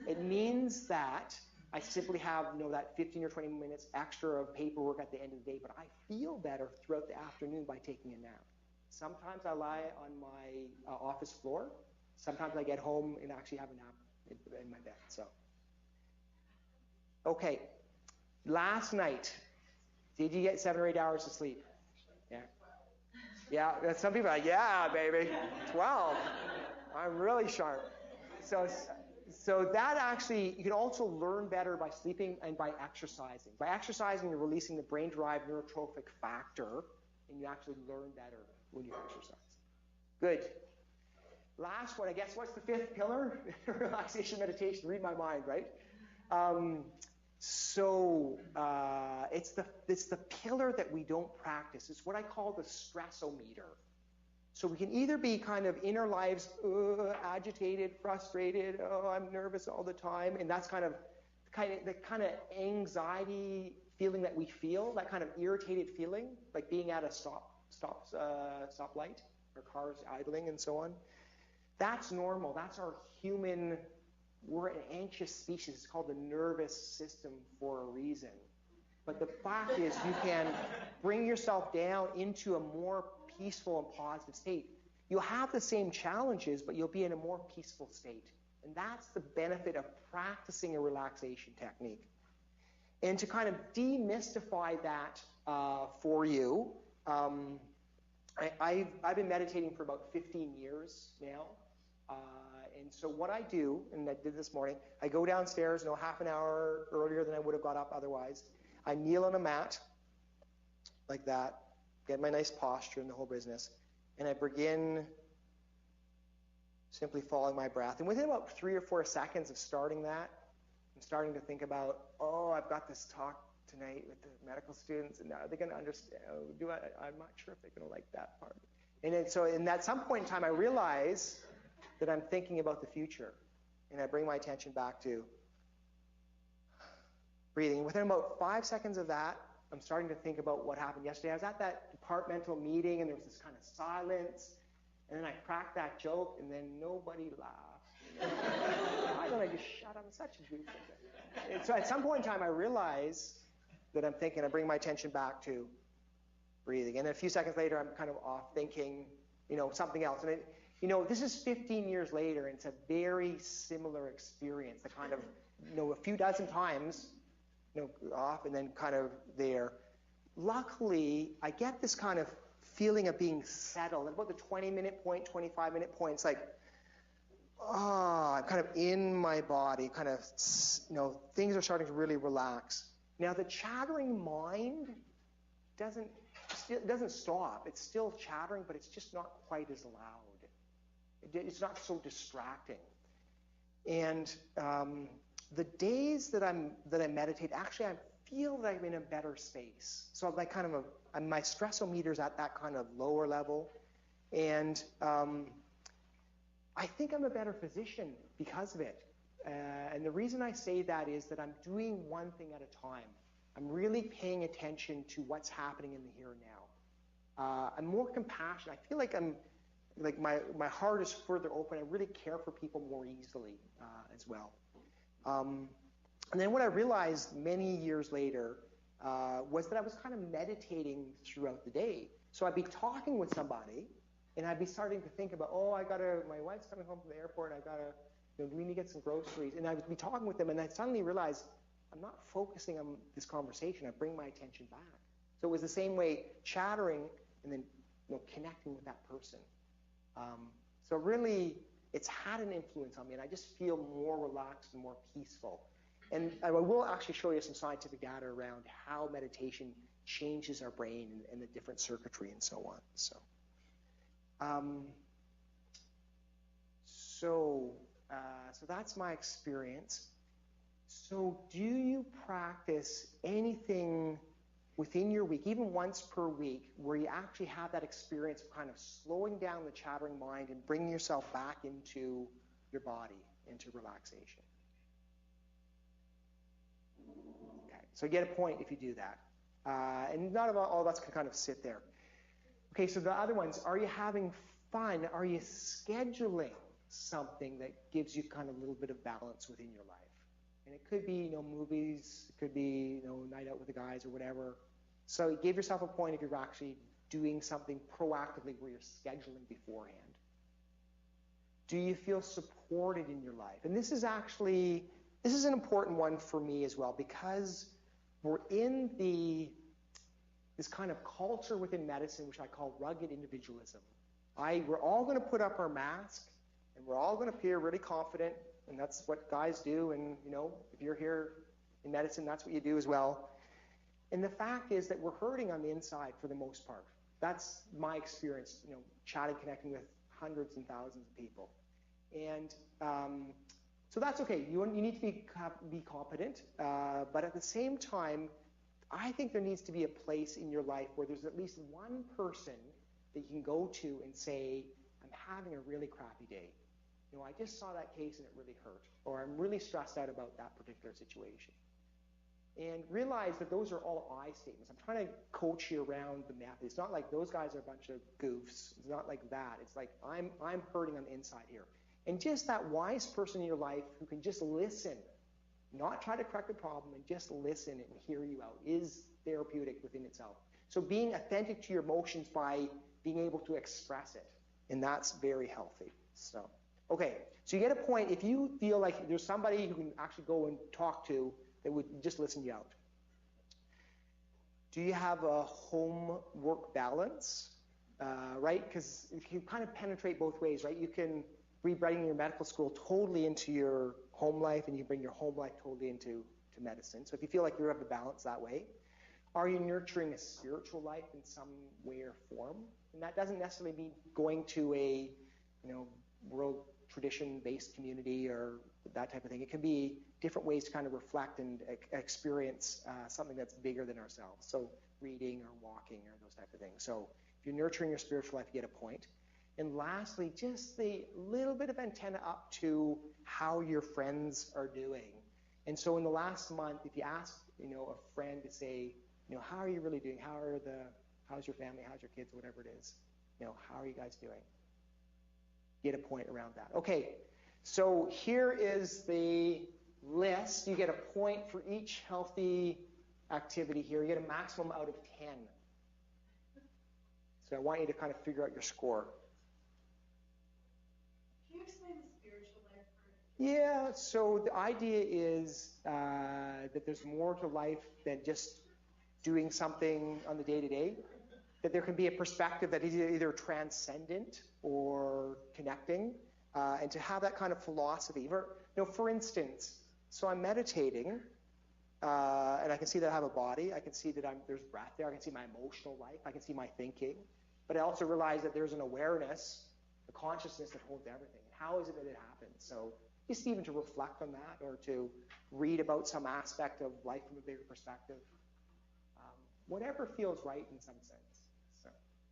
It means that I simply have that 15 or 20 minutes extra of paperwork at the end of the day, but I feel better throughout the afternoon by taking a nap. Sometimes I lie on my office floor. Sometimes I get home and actually have a nap in my bed. So, okay. Last night, did you get 7 or 8 hours of sleep? Yeah. Yeah, some people are like, yeah, baby, 12. I'm really sharp. So that actually, you can also learn better by sleeping and by exercising. By exercising, you're releasing the brain-derived neurotrophic factor, and you actually learn better when you exercise. Good. Last one, I guess, what's the fifth pillar? Relaxation meditation, read my mind, right? It's the pillar that we don't practice. It's what I call the stressometer. So we can either be kind of in our lives agitated, frustrated, I'm nervous all the time, and that's the kind of anxiety feeling that we feel, that kind of irritated feeling, like being at a stoplight or cars idling and so on. That's normal. That's our human. We're an anxious species. It's called the nervous system for a reason. But the fact is, you can bring yourself down into a more peaceful and positive state. You'll have the same challenges, but you'll be in a more peaceful state. And that's the benefit of practicing a relaxation technique. And to kind of demystify that for you, I've been meditating for about 15 years now. And so what I do, and I did this morning, I go downstairs, half an hour earlier than I would have got up otherwise. I kneel on a mat like that, get my nice posture and the whole business, and I begin simply following my breath. And within about 3 or 4 seconds of starting that, I'm starting to think about, I've got this talk tonight with the medical students, and are they going to understand? I'm not sure if they're going to like that part. And then at some point in time, I realize that I'm thinking about the future, and I bring my attention back to breathing. Within about 5 seconds of that, I'm starting to think about what happened yesterday. I was at that departmental meeting, and there was this kind of silence, and then I cracked that joke, and then nobody laughed. Why don't I just shut up? I'm such a goof. And so at some point in time, I realize that I'm thinking. I bring my attention back to breathing, and a few seconds later, I'm kind of off thinking, something else. And this is 15 years later, and it's a very similar experience. The kind of, a few dozen times, off and then kind of there. Luckily, I get this kind of feeling of being settled. At about the 20-minute point, 25-minute point, it's like, I'm kind of in my body, kind of, things are starting to really relax. Now, the chattering mind doesn't stop. It's still chattering, but it's just not quite as loud. It's not so distracting. And the days that I meditate, actually, I feel that I'm in a better space. So I'm like my stressometer's at that kind of lower level, and I think I'm a better physician because of it. And the reason I say that is that I'm doing one thing at a time. I'm really paying attention to what's happening in the here and now. I'm more compassionate. I feel like my heart is further open. I really care for people more easily as well. And then what I realized many years later was that I was kind of meditating throughout the day. So I'd be talking with somebody, and I'd be starting to think about, my wife's coming home from the airport, and I've got to Do we need to get some groceries? And I would be talking with them, and I suddenly realized I'm not focusing on this conversation. I bring my attention back. So it was the same way, chattering and then connecting with that person. So really, it's had an influence on me, and I just feel more relaxed and more peaceful. And I will actually show you some scientific data around how meditation changes our brain and the different circuitry and so on. So that's my experience. So do you practice anything within your week, even once per week, where you actually have that experience of kind of slowing down the chattering mind and bringing yourself back into your body, into relaxation? Okay, so you get a point if you do that. And not all of us can kind of sit there. Okay, so the other ones, are you having fun? Are you scheduling something that gives you kind of a little bit of balance within your life? And it could be, movies, it could be, night out with the guys or whatever. So give yourself a point if you're actually doing something proactively where you're scheduling beforehand. Do you feel supported in your life? And this is an important one for me as well, because we're in this kind of culture within medicine, which I call rugged individualism. We're all going to put up our mask, and we're all going to appear really confident, and that's what guys do. And if you're here in medicine, that's what you do as well. And the fact is that we're hurting on the inside for the most part. That's my experience, chatting, connecting with hundreds and thousands of people. And so that's okay. You need to be competent, but at the same time, I think there needs to be a place in your life where there's at least one person that you can go to and say, I'm having a really crappy day. I just saw that case and it really hurt, or I'm really stressed out about that particular situation. And realize that those are all I statements. I'm trying to coach you around the method. It's not like those guys are a bunch of goofs. It's not like that. It's like I'm hurting on the inside here. And just that wise person in your life who can just listen, not try to correct the problem, and just listen and hear you out is therapeutic within itself. So being authentic to your emotions by being able to express it, and that's very healthy. So, okay, so you get a point if you feel like there's somebody who can actually go and talk to that would just listen you out. Do you have a home-work balance, right? Because you can kind of penetrate both ways, right? You can bring your medical school totally into your home life, and you bring your home life totally into medicine. So if you feel like you have the balance that way, are you nurturing a spiritual life in some way or form? And that doesn't necessarily mean going to a world tradition-based community or that type of thing. It can be different ways to kind of reflect and experience something that's bigger than ourselves. So reading or walking or those type of things. So if you're nurturing your spiritual life, you get a point. And lastly, just the little bit of antenna up to how your friends are doing. And so in the last month, if you ask, a friend to say, how are you really doing? How's your family? How's your kids? Whatever it is. How are you guys doing? Get a point around that. Okay, so here is the list. You get a point for each healthy activity here. You get a maximum out of 10. So I want you to kind of figure out your score. Can you explain the spiritual life part? Yeah, so the idea is that there's more to life than just doing something on the day-to-day. That there can be a perspective that is either transcendent or connecting, and to have that kind of philosophy. For instance, so I'm meditating, and I can see that I have a body. I can see that there's breath there. I can see my emotional life. I can see my thinking. But I also realize that there's an awareness, a consciousness that holds everything. How is it that it happens? So just even to reflect on that, or to read about some aspect of life from a bigger perspective, whatever feels right in some sense.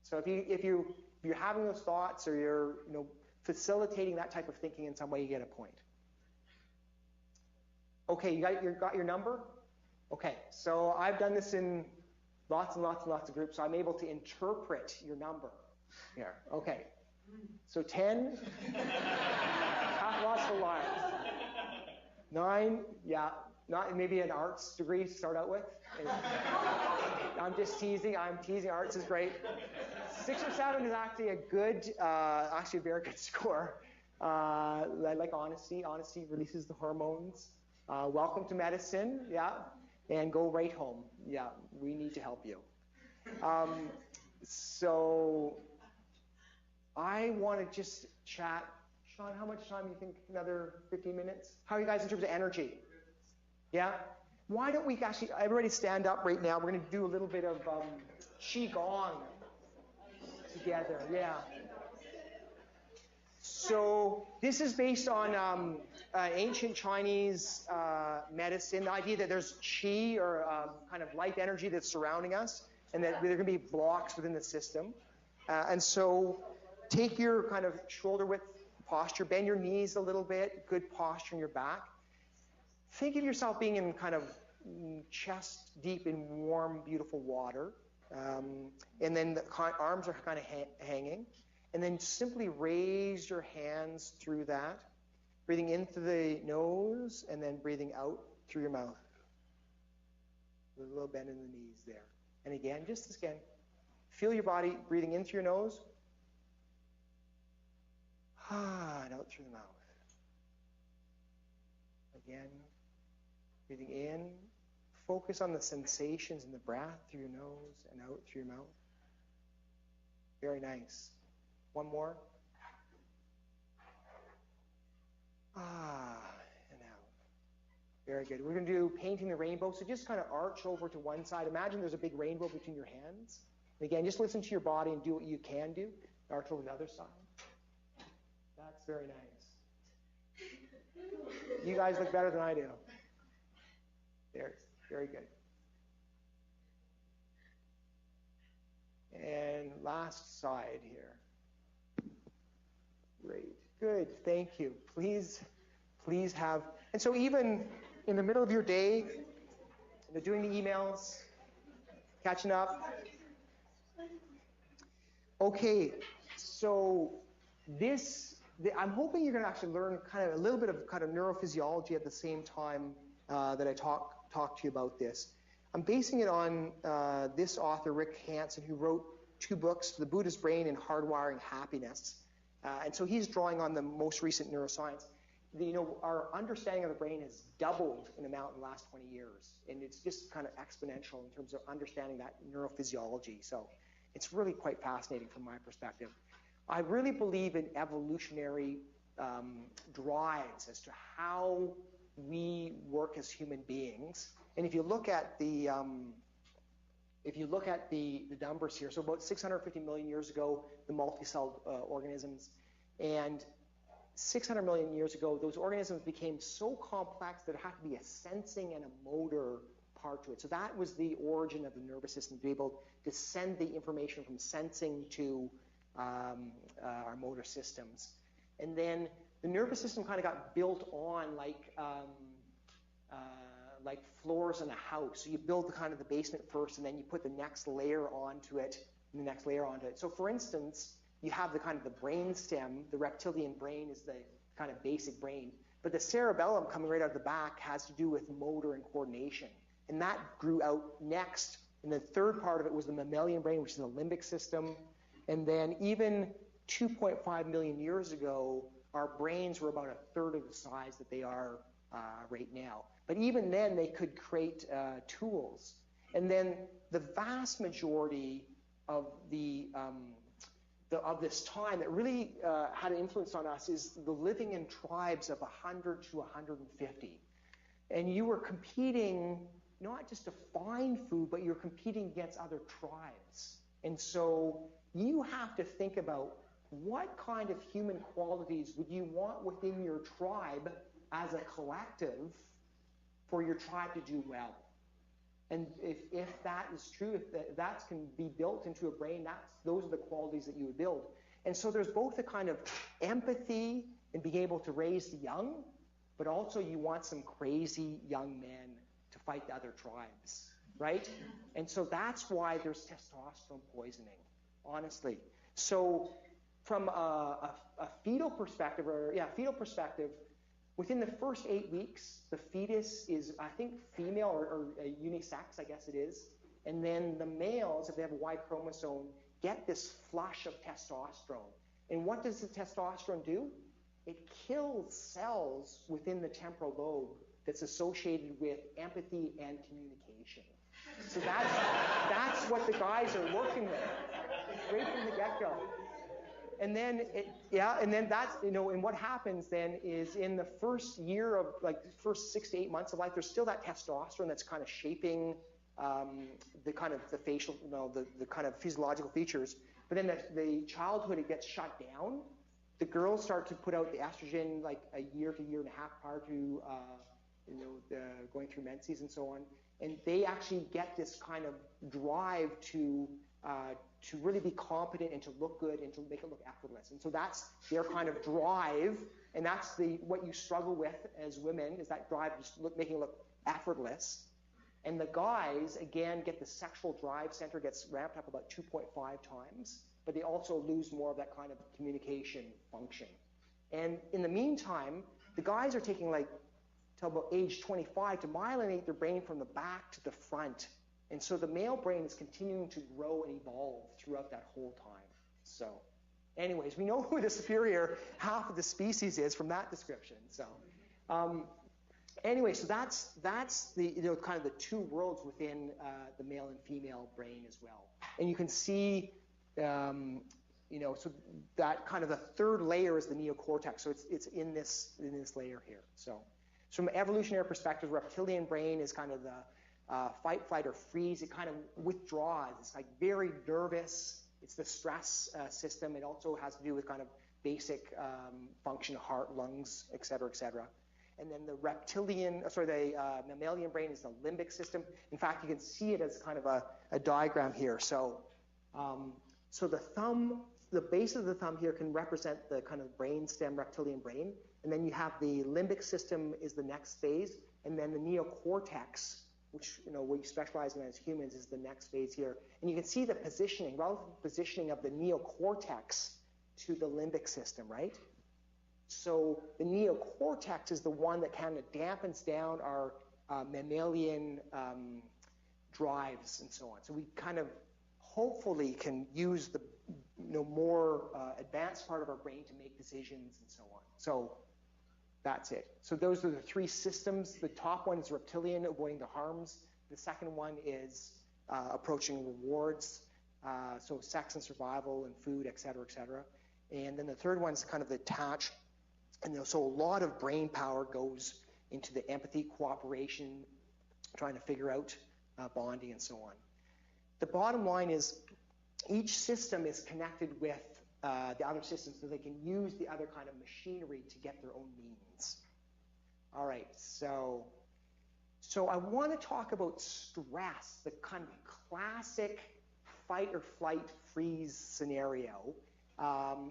So if you're having those thoughts, or you're facilitating that type of thinking in some way, you get a point. Okay, you got your number? Okay, so I've done this in lots and lots and lots of groups, so I'm able to interpret your number here. Okay, so 10, lots of liars. 9, yeah, not maybe an arts degree to start out with. I'm just teasing. I'm teasing. Arts is great. 6 or 7 is actually a good, actually a very good score. I like honesty. Honesty releases the hormones. Welcome to medicine, yeah, and go right home. Yeah, we need to help you. So I want to just chat. Sean, how much time do you think? Another 15 minutes? How are you guys in terms of energy? Yeah? Why don't we actually, everybody stand up right now. We're going to do a little bit of Qigong together. Yeah. So this is based on ancient Chinese medicine, the idea that there's qi, or kind of life energy that's surrounding us, and that there can be blocks within the system. And so take your kind of shoulder width posture, bend your knees a little bit, good posture in your back. Think of yourself being in kind of chest deep in warm, beautiful water. And then the arms are kind of hanging. And then simply raise your hands through that, breathing in through the nose and then breathing out through your mouth. With a little bend in the knees there. And again, just again, feel your body breathing in through your nose. And out through the mouth. Again, breathing in. Focus on the sensations in the breath through your nose and out through your mouth. Very nice. One more. And out. Very good. We're going to do painting the rainbow. So just kind of arch over to one side. Imagine there's a big rainbow between your hands. And again, just listen to your body and do what you can do. Arch over the other side. That's very nice. You guys look better than I do. There. Very good. And last side here. Great. Good. Thank you. Please have. And so even in the middle of your day, doing the emails, catching up. Okay. So I'm hoping you're going to actually learn kind of a little bit of kind of neurophysiology at the same time that I talk to you about this. I'm basing it on this author, Rick Hansen, who wrote 2 books, The Buddha's Brain and Hardwiring Happiness. And so he's drawing on the most recent neuroscience. Our understanding of the brain has doubled in amount in the last 20 years. And it's just kind of exponential in terms of understanding that neurophysiology. So it's really quite fascinating from my perspective. I really believe in evolutionary drives as to how we work as human beings. And if you look at the numbers here, so about 650 million years ago, the multi-celled organisms, and 600 million years ago, those organisms became so complex that there had to be a sensing and a motor part to it. So that was the origin of the nervous system, to be able to send the information from sensing to our motor systems. And then the nervous system kind of got built on like floors in a house. So you build the kind of the basement first, and then you put the next layer onto it, and the next layer onto it. So for instance, you have the kind of the brain stem. The reptilian brain is the kind of basic brain. But the cerebellum coming right out of the back has to do with motor and coordination. And that grew out next. And the third part of it was the mammalian brain, which is the limbic system. And then even 2.5 million years ago, our brains were about a third of the size that they are right now. But even then, they could create tools. And then the vast majority of of this time that really had an influence on us is the living in tribes of 100 to 150. And you were competing not just to find food, but you're competing against other tribes. And so you have to think about what kind of human qualities would you want within your tribe as a collective for your tribe to do well. And if that is true, if that can be built into a brain, those are the qualities that you would build. And so there's both a kind of empathy and being able to raise the young, but also you want some crazy young men to fight the other tribes, right? And so that's why there's testosterone poisoning, honestly. So from a fetal perspective, within the first 8 weeks, the fetus is, I think, female or unisex, I guess it is. And then the males, if they have a Y chromosome, get this flush of testosterone. And what does the testosterone do? it kills cells within the temporal lobe that's associated with empathy and communication. So that's what the guys are working with right from the get-go. And then that's, and what happens then is in the first year of, like, first 6 to 8 months of life, there's still that testosterone that's kind of shaping the kind of the facial, the kind of physiological features. But then the childhood, it gets shut down. The girls start to put out the estrogen like a year to year and a half prior to, going through menses and so on. And they actually get this kind of drive to really be competent and to look good and to make it look effortless. And so that's their kind of drive, and that's what you struggle with as women, is that drive, just making it look effortless. And the guys, again, get the sexual drive center gets ramped up about 2.5 times, but they also lose more of that kind of communication function. And in the meantime, the guys are taking like till about age 25 to myelinate their brain from the back to the front. And so the male brain is continuing to grow and evolve throughout that whole time. So anyways, we know who the superior half of the species is from that description. So anyway, so that's the kind of the two worlds within the male and female brain as well. And you can see, so that kind of the third layer is the neocortex. So it's in this layer here. So from an evolutionary perspective, reptilian brain is kind of the fight, flight, or freeze. It kind of withdraws. It's like very nervous. It's the stress system. It also has to do with kind of basic function, heart, lungs, et cetera, et cetera. And then the mammalian brain is the limbic system. In fact, you can see it as kind of a diagram here. So, so the thumb, the base of the thumb here can represent the kind of brainstem, reptilian brain. And then you have the limbic system is the next phase. And then the neocortex, which we specialize in as humans, is the next phase here. And you can see the positioning, relative positioning of the neocortex to the limbic system, right? So the neocortex is the one that kind of dampens down our mammalian drives and so on. So we kind of hopefully can use the more advanced part of our brain to make decisions and so on. So that's it. So those are the three systems. The top one is reptilian, avoiding the harms. The second one is approaching rewards, so sex and survival and food, et cetera, et cetera. And then the third one is kind of the attach. And so a lot of brain power goes into the empathy, cooperation, trying to figure out bonding and so on. The bottom line is each system is connected with the other systems so they can use the other kind of machinery to get their own means. All right, so I want to talk about stress, the kind of classic fight or flight freeze scenario.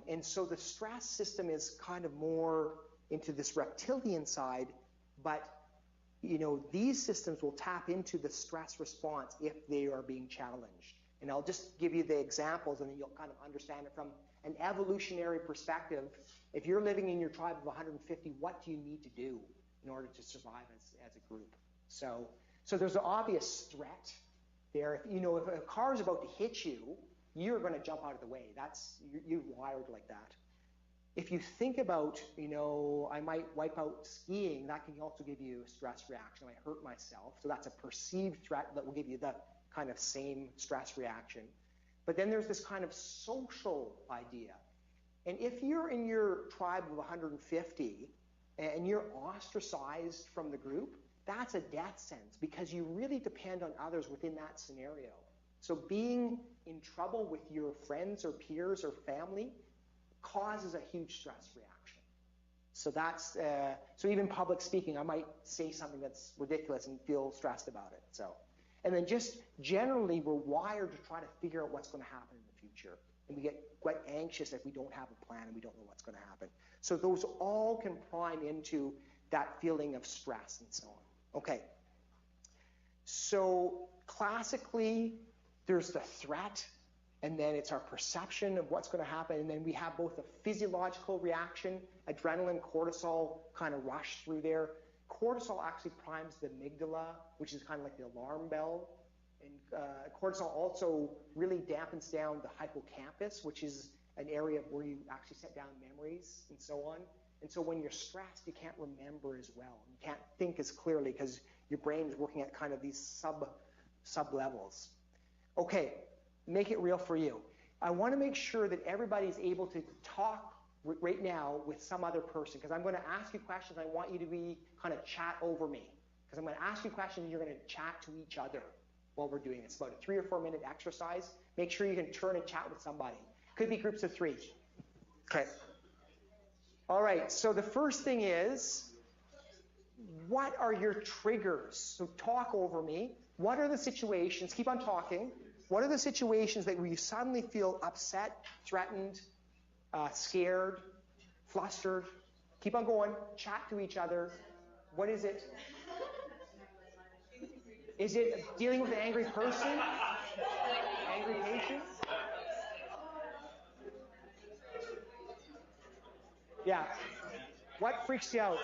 And so the stress system is kind of more into this reptilian side, but these systems will tap into the stress response if they are being challenged. And I'll just give you the examples and then you'll kind of understand it from an evolutionary perspective. If you're living in your tribe of 150, what do you need to do in order to survive as a group? So there's an obvious threat there. If a car is about to hit you, you're going to jump out of the way. You're wired like that. If you think about, I might wipe out skiing, that can also give you a stress reaction. I might hurt myself. So that's a perceived threat that will give you the kind of same stress reaction. But then there's this kind of social idea. And if you're in your tribe of 150 and you're ostracized from the group, that's a death sentence because you really depend on others within that scenario. So being in trouble with your friends or peers or family causes a huge stress reaction. So that's so even public speaking, I might say something that's ridiculous and feel stressed about it. And then just generally, we're wired to try to figure out what's going to happen in the future, and we get quite anxious if we don't have a plan and we don't know what's going to happen. So those all can prime into that feeling of stress and so on. Okay. So classically, there's the threat, and then it's our perception of what's going to happen, and then we have both a physiological reaction, adrenaline, cortisol kind of rush through there. Cortisol actually primes the amygdala, which is kind of like the alarm bell, and cortisol also really dampens down the hippocampus, which is an area where you actually set down memories and so on. And so when you're stressed, you can't remember as well. You can't think as clearly because your brain is working at kind of these sub levels. Okay, make it real for you. I want to make sure that everybody's able to talk right now with some other person, because I'm going to ask you questions. I want you to be kind of chat over me, because I'm going to ask you questions and you're going to chat to each other while we're doing this. It's about a 3 or 4 minute exercise. Make sure you can turn and chat with somebody. Could be groups of 3. Okay. All right, so the first thing is, what are your triggers? So talk over me. What are the situations, keep on talking, what are the situations that where you suddenly feel upset, threatened, scared, flustered? Keep on going, chat to each other. What is it? Is it dealing with an angry person? Angry patient? Yeah. What freaks you out?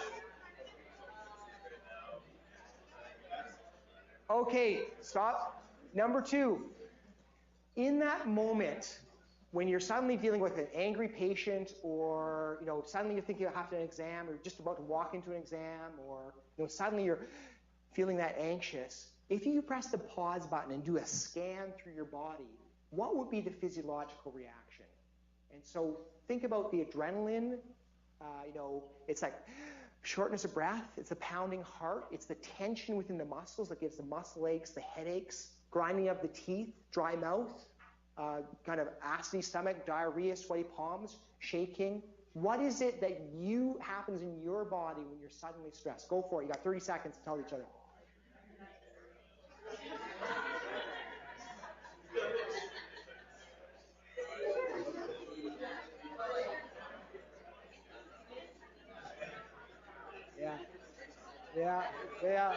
Okay, stop. Number 2, in that moment, when you're suddenly dealing with an angry patient, or suddenly you're thinking of having an exam, or just about to walk into an exam, or suddenly you're feeling that anxious, if you press the pause button and do a scan through your body, what would be the physiological reaction? And so think about the adrenaline. It's like shortness of breath, it's the pounding heart, it's the tension within the muscles that gives the muscle aches, the headaches, grinding of the teeth, dry mouth, kind of acidy stomach, diarrhea, sweaty palms, shaking. What is it that happens in your body when you're suddenly stressed? Go for it. You got 30 seconds to tell each other. Yeah.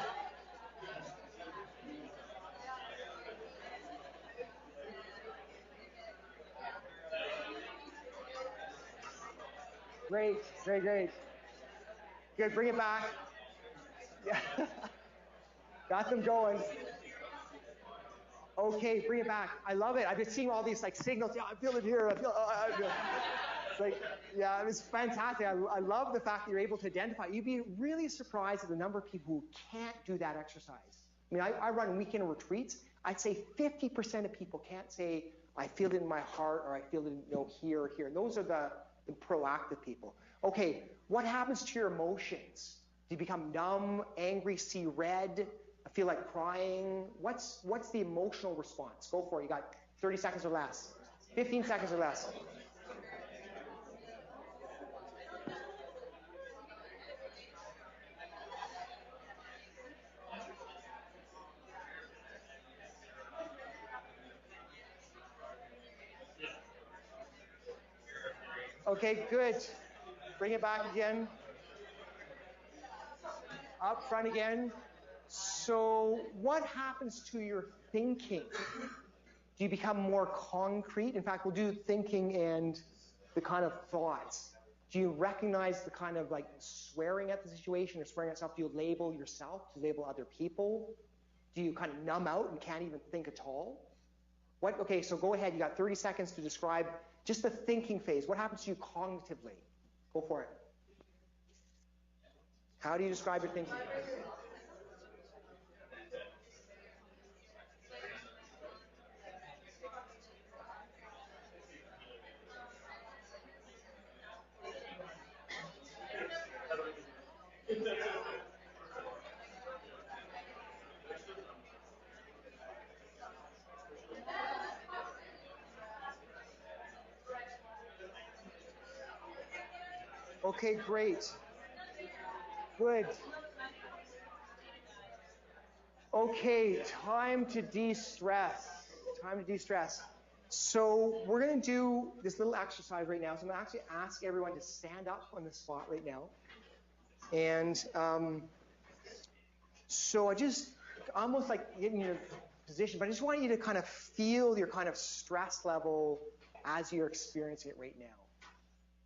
Great. Good, bring it back. Yeah. Got them going. Okay, bring it back. I love it. I've been seeing all these signals. Yeah, I feel it here. It's like, yeah, it was fantastic. I love the fact that you're able to identify. You'd be really surprised at the number of people who can't do that exercise. I mean, I run weekend retreats. I'd say 50% of people can't say, I feel it in my heart, or I feel it here or here. And those are the proactive people. Okay, what happens to your emotions? Do you become numb, angry, see red, feel like crying? What's the emotional response? Go for it. You got 30 seconds or less. 15 seconds or less. Okay, good. Bring it back again. Up front again. So what happens to your thinking? Do you become more concrete? In fact, we'll do thinking and the kind of thoughts. Do you recognize the kind of swearing at the situation or swearing at yourself? Do you label yourself? Do you label other people? Do you kind of numb out and can't even think at all? Okay, so go ahead. You got 30 seconds to describe just the thinking phase. What happens to you cognitively? Go for it. How do you describe your thinking? Okay, great. Good. Okay, time to de-stress. So we're going to do this little exercise right now. So I'm going to actually ask everyone to stand up on the spot right now. And so I just almost getting your position, but I just want you to kind of feel your kind of stress level as you're experiencing it right now.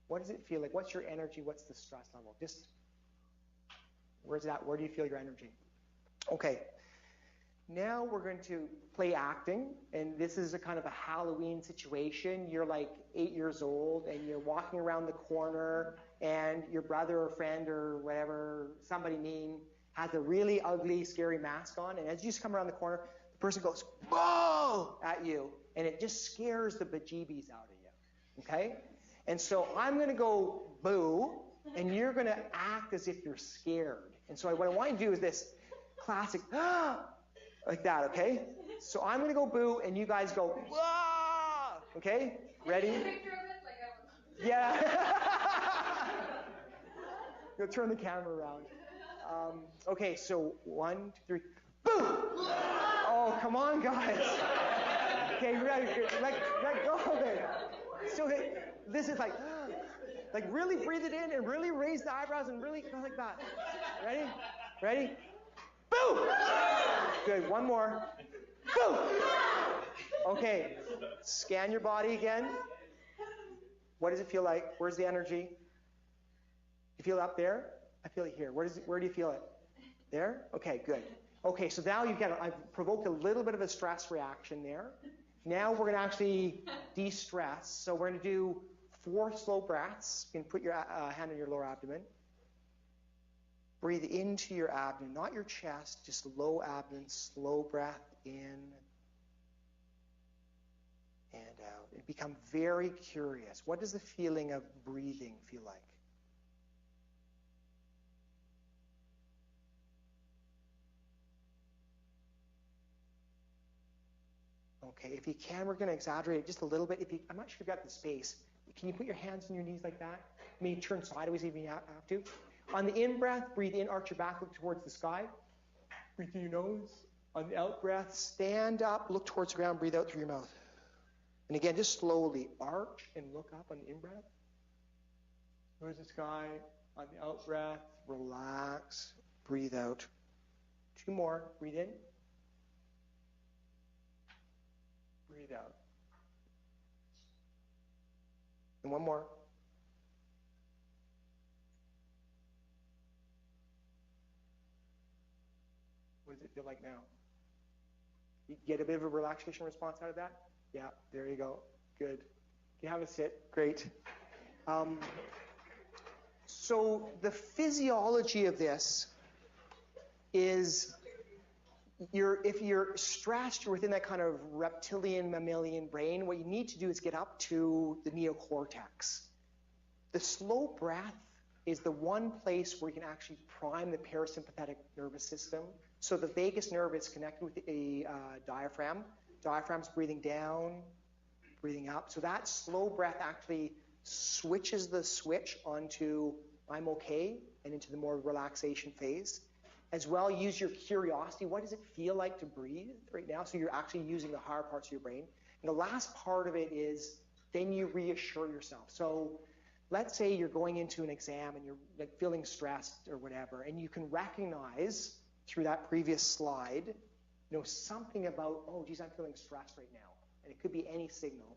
What does it feel like? What's your energy? What's the stress level? Just, where's that? Where do you feel your energy? Okay. Now we're going to play acting, and this is a kind of a Halloween situation. You're 8 years old, and you're walking around the corner, and your brother or friend or whatever, somebody mean, has a really ugly, scary mask on, and as you just come around the corner, the person goes, "Whoa!" at you, and it just scares the bejeebies out of you, okay? And so I'm going to go boo, and you're going to act as if you're scared. And so what I want you to do is this classic, like that, okay? So I'm going to go boo, and you guys go, "Whoa!" Okay? Ready? Yeah. You'll turn the camera around. Okay, so 1, 2, 3, boo! Oh, come on, guys. Okay, ready? Let go of it. So this is like really breathe it in and really raise the eyebrows and really go like that. Ready? Ready? Boo! Good. One more. Boo! Okay. Scan your body again. What does it feel like? Where's the energy? You feel it up there? I feel it here. Where do you feel it? There? Okay, good. Okay, so now I've provoked a little bit of a stress reaction there. Now we're going to actually de-stress. So we're going to do 4 slow breaths. You can put your hand on your lower abdomen. Breathe into your abdomen, not your chest, just low abdomen, slow breath in and out. And become very curious. What does the feeling of breathing feel like? Okay, if you can, we're going to exaggerate it just a little bit. I'm not sure if you've got the space. Can you put your hands on your knees like that? Maybe turn sideways if you have to. On the in-breath, breathe in, arch your back, look towards the sky. Breathe through your nose. On the out-breath, stand up, look towards the ground, breathe out through your mouth. And again, just slowly arch and look up on the in-breath. Towards the sky. On the out-breath, relax, breathe out. 2 more. Breathe in. Breathe out. And 1 more. What does it feel like now? You get a bit of a relaxation response out of that? Yeah, there you go. Good. You have a sit. Great. So the physiology of this is if you're stressed, you're within that kind of reptilian, mammalian brain, what you need to do is get up to the neocortex. The slow breath is the one place where you can actually prime the parasympathetic nervous system. So the vagus nerve is connected with a diaphragm. Diaphragm's breathing down, breathing up. So that slow breath actually switches the switch onto I'm okay and into the more relaxation phase. As well, use your curiosity. What does it feel like to breathe right now? So you're actually using the higher parts of your brain. And the last part of it is then you reassure yourself. So let's say you're going into an exam and you're like feeling stressed or whatever, and you can recognize through that previous slide, something about, oh, geez, I'm feeling stressed right now. And it could be any signal.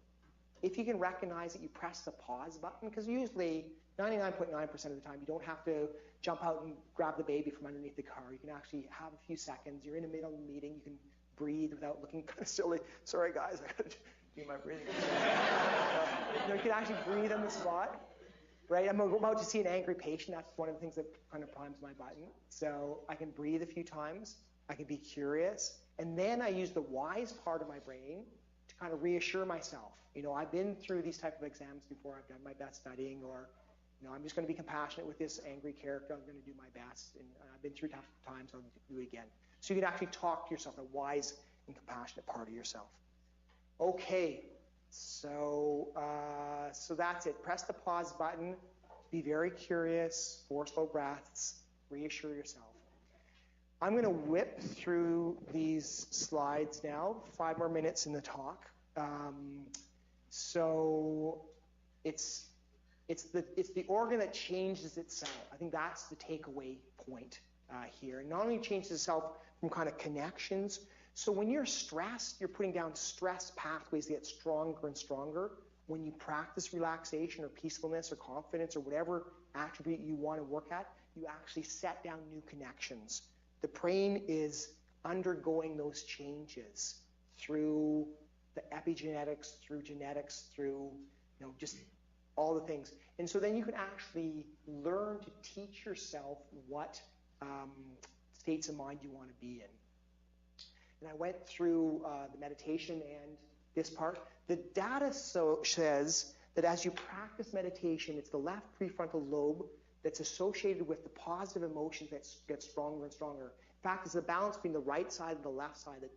If you can recognize it, you press the pause button, because usually 99.9% of the time, you don't have to jump out and grab the baby from underneath the car. You can actually have a few seconds. You're in the middle of the meeting. You can breathe without looking kind of silly. Sorry, guys, I got to do my breathing. You can actually breathe on the spot. Right? I'm about to see an angry patient. That's one of the things that kind of primes my button. So I can breathe a few times. I can be curious. And then I use the wise part of my brain to kind of reassure myself. I've been through these type of exams before. I've done my best studying, or I'm just going to be compassionate with this angry character. I'm going to do my best. And I've been through tough times. I'll do it again. So you can actually talk to yourself, a wise and compassionate part of yourself. Okay. So that's it. Press the pause button. Be very curious. 4 slow breaths. Reassure yourself. I'm going to whip through these slides now. 5 more minutes in the talk. So it's the organ that changes itself. I think that's the takeaway point here. It not only changes itself from kind of connections. So when you're stressed, you're putting down stress pathways that get stronger and stronger. When you practice relaxation or peacefulness or confidence or whatever attribute you want to work at, you actually set down new connections. The brain is undergoing those changes through the epigenetics, through genetics, through just all the things. And so then you can actually learn to teach yourself what states of mind you want to be in. And I went through the meditation and this part. The data says that as you practice meditation, it's the left prefrontal lobe that's associated with the positive emotions that get stronger and stronger. In fact, it's the balance between the right side and the left side that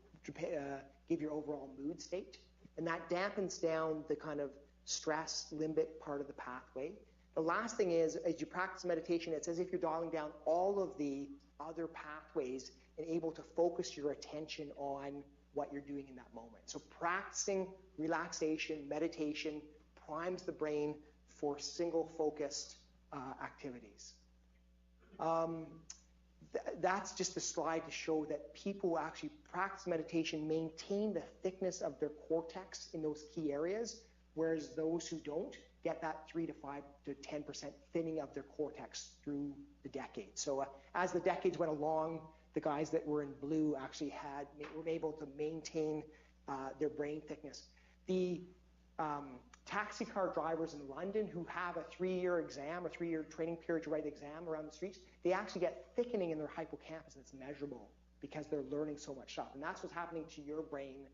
give your overall mood state. And that dampens down the kind of stress limbic part of the pathway. The last thing is, as you practice meditation, it's as if you're dialing down all of the other pathways and able to focus your attention on what you're doing in that moment. So practicing relaxation, meditation, primes the brain for single-focused activities. That's just a slide to show that people who actually practice meditation maintain the thickness of their cortex in those key areas, whereas those who don't get that 3 to 5 to 10% thinning of their cortex through the decades. So as the decades went along, the guys that were in blue actually were able to maintain their brain thickness. The taxi car drivers in London who have a 3-year exam, a 3-year training period to write the exam around the streets, they actually get thickening in their hippocampus that's measurable because they're learning so much stuff. And that's what's happening to your brain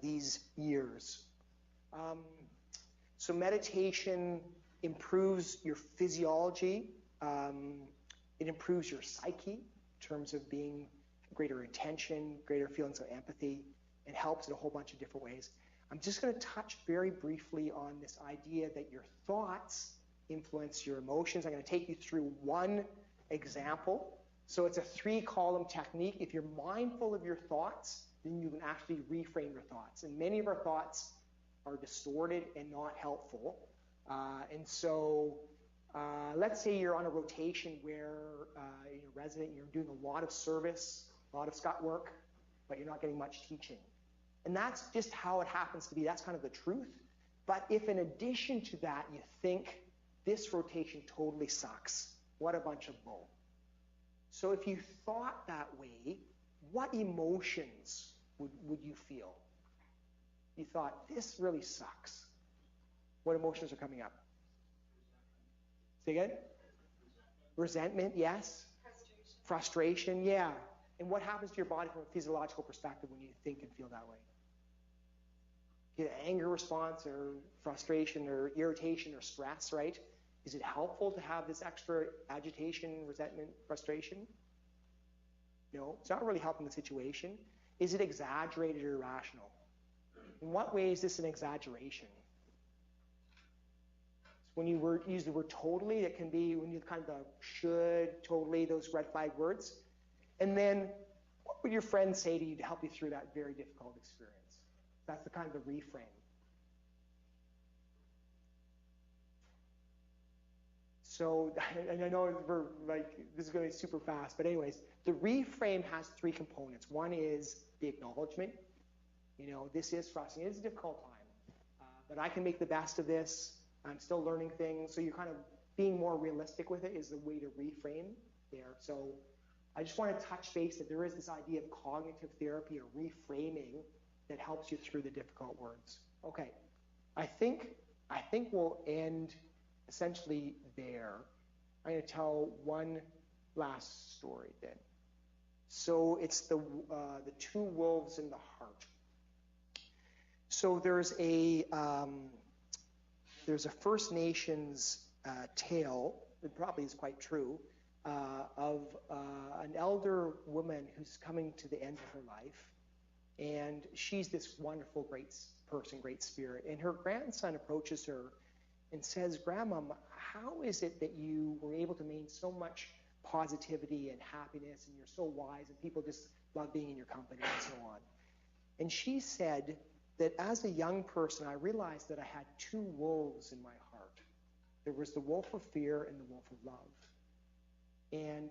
these years. So meditation improves your physiology. It improves your psyche in terms of being greater attention, greater feelings of empathy. It helps in a whole bunch of different ways. I'm just going to touch very briefly on this idea that your thoughts influence your emotions. I'm going to take you through one example. So it's a 3-column technique. If you're mindful of your thoughts, then you can actually reframe your thoughts. And many of our thoughts are distorted and not helpful. And so let's say you're on a rotation where you're a resident, you're doing a lot of service, a lot of scut work, but you're not getting much teaching. And that's just how it happens to be. That's kind of the truth. But if in addition to that, you think this rotation totally sucks, what a bunch of bull. So if you thought that way, what emotions would you feel? You thought, this really sucks. What emotions are coming up? Say again? Resentment, yes. Frustration, yeah. And what happens to your body from a physiological perspective when you think and feel that way? You get an anger response or frustration or irritation or stress, right? Is it helpful to have this extra agitation, resentment, frustration? No, it's not really helping the situation. Is it exaggerated or irrational? In what way is this an exaggeration? When you use the word totally, it can be when you kind of should, totally, those red flag words. And then what would your friends say to you to help you through that very difficult experience? That's the kind of the reframe. So, and I know we're like, this is going to be super fast, but anyways, the reframe has 3 components. One is the acknowledgement. You know, this is frustrating. It is a difficult time, but I can make the best of this. I'm still learning things. So you're kind of being more realistic with it is the way to reframe there. So I just want to touch base that there is this idea of cognitive therapy or reframing that helps you through the difficult words. Okay, I think we'll end essentially there. I'm going to tell one last story then. So it's the 2 wolves in the heart. So there's a First Nations tale, it probably is quite true, of an elder woman who's coming to the end of her life. And she's this wonderful, great person, great spirit. And her grandson approaches her and says, Grandma, how is it that you were able to maintain so much positivity and happiness, and you're so wise, and people just love being in your company and so on? And she said that as a young person, I realized that I had 2 wolves in my heart. There was the wolf of fear and the wolf of love. And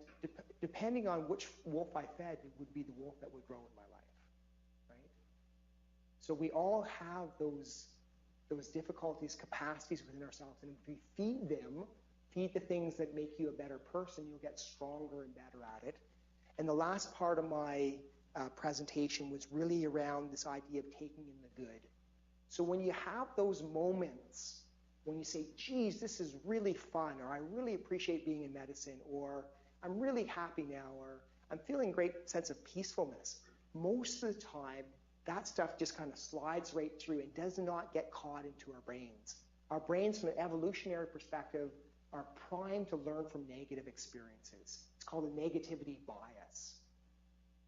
depending on which wolf I fed, it would be the wolf that would grow in my life, right? So we all have those difficulties, capacities within ourselves, and if we feed them, feed the things that make you a better person, you'll get stronger and better at it. And the last part of my presentation was really around this idea of taking in the good. So when you have those moments when you say, geez, this is really fun, or I really appreciate being in medicine, or I'm really happy now, or I'm feeling a great sense of peacefulness, most of the time, that stuff just kind of slides right through and does not get caught into our brains. Our brains, from an evolutionary perspective, are primed to learn from negative experiences. It's called a negativity bias.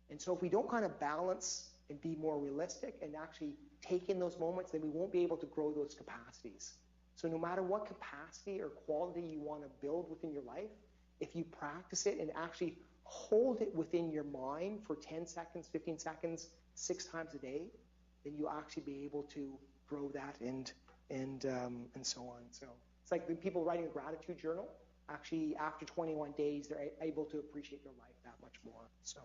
And so if we don't kind of balance and be more realistic and actually take in those moments, then we won't be able to grow those capacities. So no matter what capacity or quality you want to build within your life, if you practice it and actually hold it within your mind for 10 seconds, 15 seconds, 6 times a day, then you'll actually be able to grow that and so on. So it's like the people writing a gratitude journal, actually after 21 days, they're able to appreciate their life that much more. So,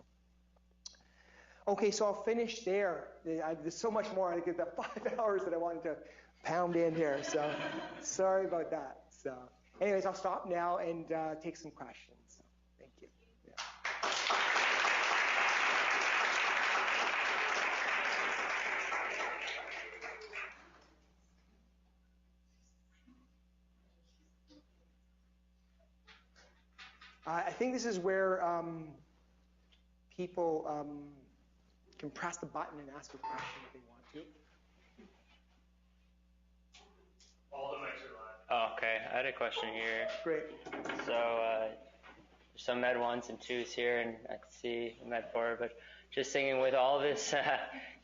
okay, so I'll finish there. There's so much more. I get the 5 hours that I wanted to pound in here. So sorry about that. So anyways, I'll stop now and take some questions. So, thank you. Yeah. I think this is where people can press the button and ask a question if they want to. All the mics are live. Oh, okay, I had a question here. Great. So there's some Med 1s and 2s here, and I can see Med 4, but just thinking with all this,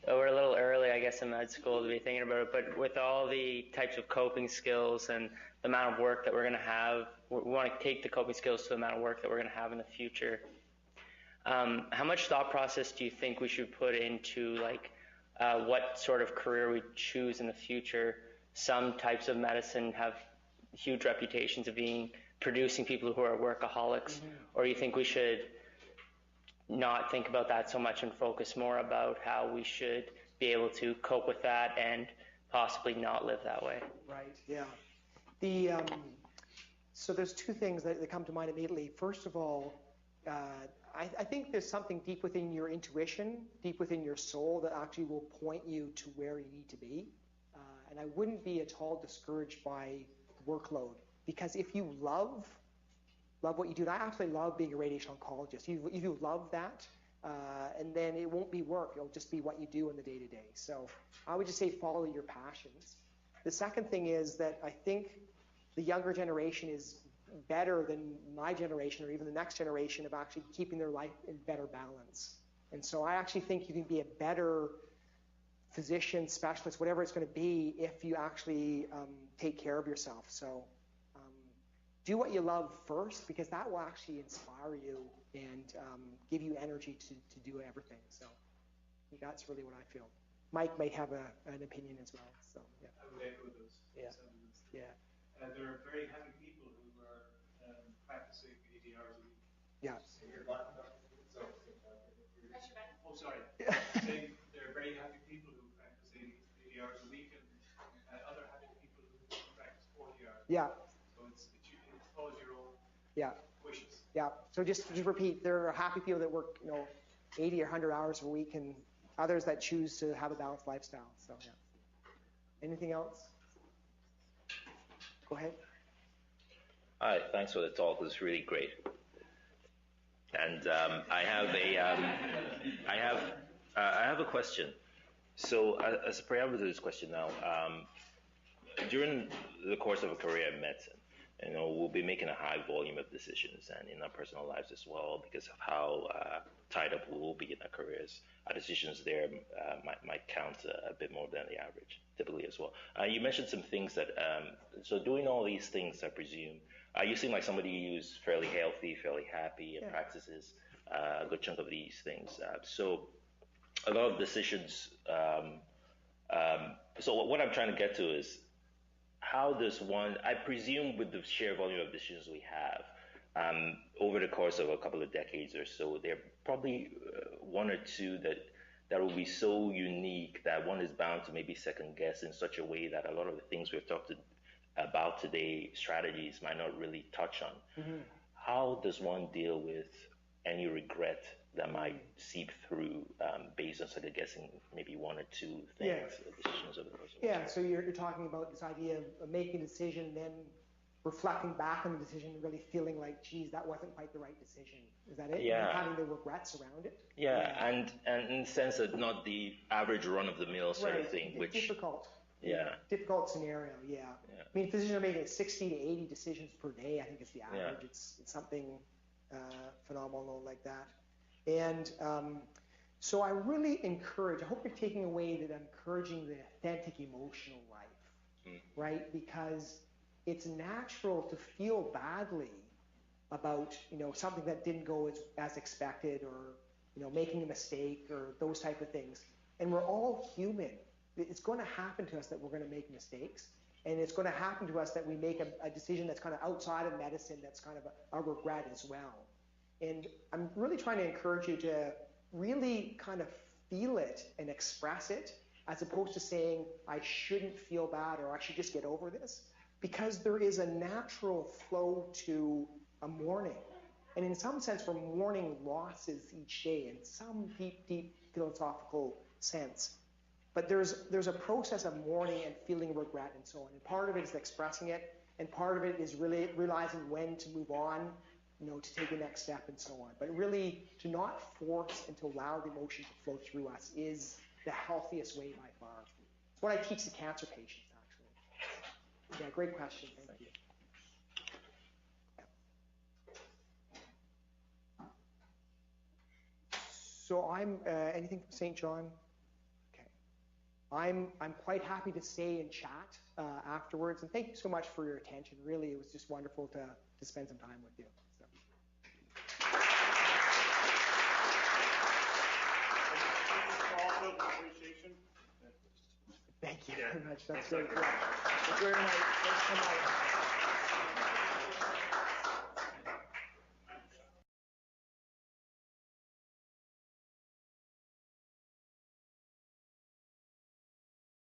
we're a little early, I guess, in med school to be thinking about it, but with all the types of coping skills and the amount of work that we're going to have, we want to take the coping skills to the amount of work that we're going to have in the future. How much thought process do you think we should put into like what sort of career we choose in the future? Some types of medicine have huge reputations of producing people who are workaholics, or do you think we should not think about that so much and focus more about how we should be able to cope with that and possibly not live that way? Right, yeah. So there's 2 things that come to mind immediately. First of all, I think there's something deep within your intuition, deep within your soul that actually will point you to where you need to be. And I wouldn't be at all discouraged by workload, because if you love what you do, and I absolutely love being a radiation oncologist. If you love that, and then it won't be work, it'll just be what you do in the day-to-day. So I would just say follow your passions. The second thing is that I think the younger generation is better than my generation or even the next generation of actually keeping their life in better balance. And so I actually think you can be a better physician, specialist, whatever it's going to be, if you actually take care of yourself. So do what you love first, because that will actually inspire you and give you energy to do everything. So I think that's really what I feel. Mike might have an opinion as well. So yeah. I would echo those sentiments. Yeah. There are very happy people who are practicing 80 hours a week. Yeah. Oh, sorry. Saying there are very happy people who practice 80 hours a week, and other happy people who practice 40 hours. Yeah. So it's always your own wishes. Yeah. So just repeat, there are happy people that work 80 or 100 hours a week, and others that choose to have a balanced lifestyle. So yeah. Anything else? Go ahead. Hi, thanks for the talk. It was really great. And I have a question. So as a preamble to this question now, during the course of a career in medicine, we'll be making a high volume of decisions, and in our personal lives as well, because of how tied up we will be in our careers. Our decisions there might count a bit more than the average, typically as well. You mentioned some things that, so doing all these things, I presume, you seem like somebody who's fairly healthy, fairly happy, and practices a good chunk of these things. So a lot of decisions, so what I'm trying to get to is, how does one, I presume with the sheer volume of decisions we have, over the course of a couple of decades or so, there are probably 1 or 2 that will be so unique that one is bound to maybe second guess in such a way that a lot of the things we've talked about today, strategies, might not really touch on. How does one deal with any regret that might seep through based on second guessing maybe one or two things, decisions over the course of Yeah, so you're talking about this idea of making a decision, then reflecting back on the decision and really feeling like, geez, that wasn't quite the right decision. Is that it? Yeah. And having the regrets around it? Yeah, and in the sense that not the average run-of-the-mill sort of thing, which... Difficult. Yeah. Difficult scenario, yeah. I mean, physicians are making 60 to 80 decisions per day, I think is the average. Yeah. It's something phenomenal like that. And so I really encourage, I hope you're taking away that I'm encouraging the authentic emotional life, right? Because it's natural to feel badly about, something that didn't go as expected, or, making a mistake, or those type of things. And we're all human. It's going to happen to us that we're going to make mistakes. And it's going to happen to us that we make a decision that's kind of outside of medicine, that's kind of a regret as well. And I'm really trying to encourage you to really kind of feel it and express it, as opposed to saying, I shouldn't feel bad, or I should just get over this. Because there is a natural flow to a mourning. And in some sense, we're mourning losses each day in some deep, deep philosophical sense. But there's a process of mourning and feeling regret and so on. And part of it is expressing it, and part of it is really realizing when to move on, to take the next step and so on. But really, to not force and to allow the emotion to flow through us is the healthiest way by far. It's what I teach the cancer patients, actually. Yeah, great question. Thank you. So I'm anything from St. John? Okay. I'm quite happy to stay and chat afterwards. And thank you so much for your attention. Really, it was just wonderful to spend some time with you. So. Thank you very much. That's great. That's very nice.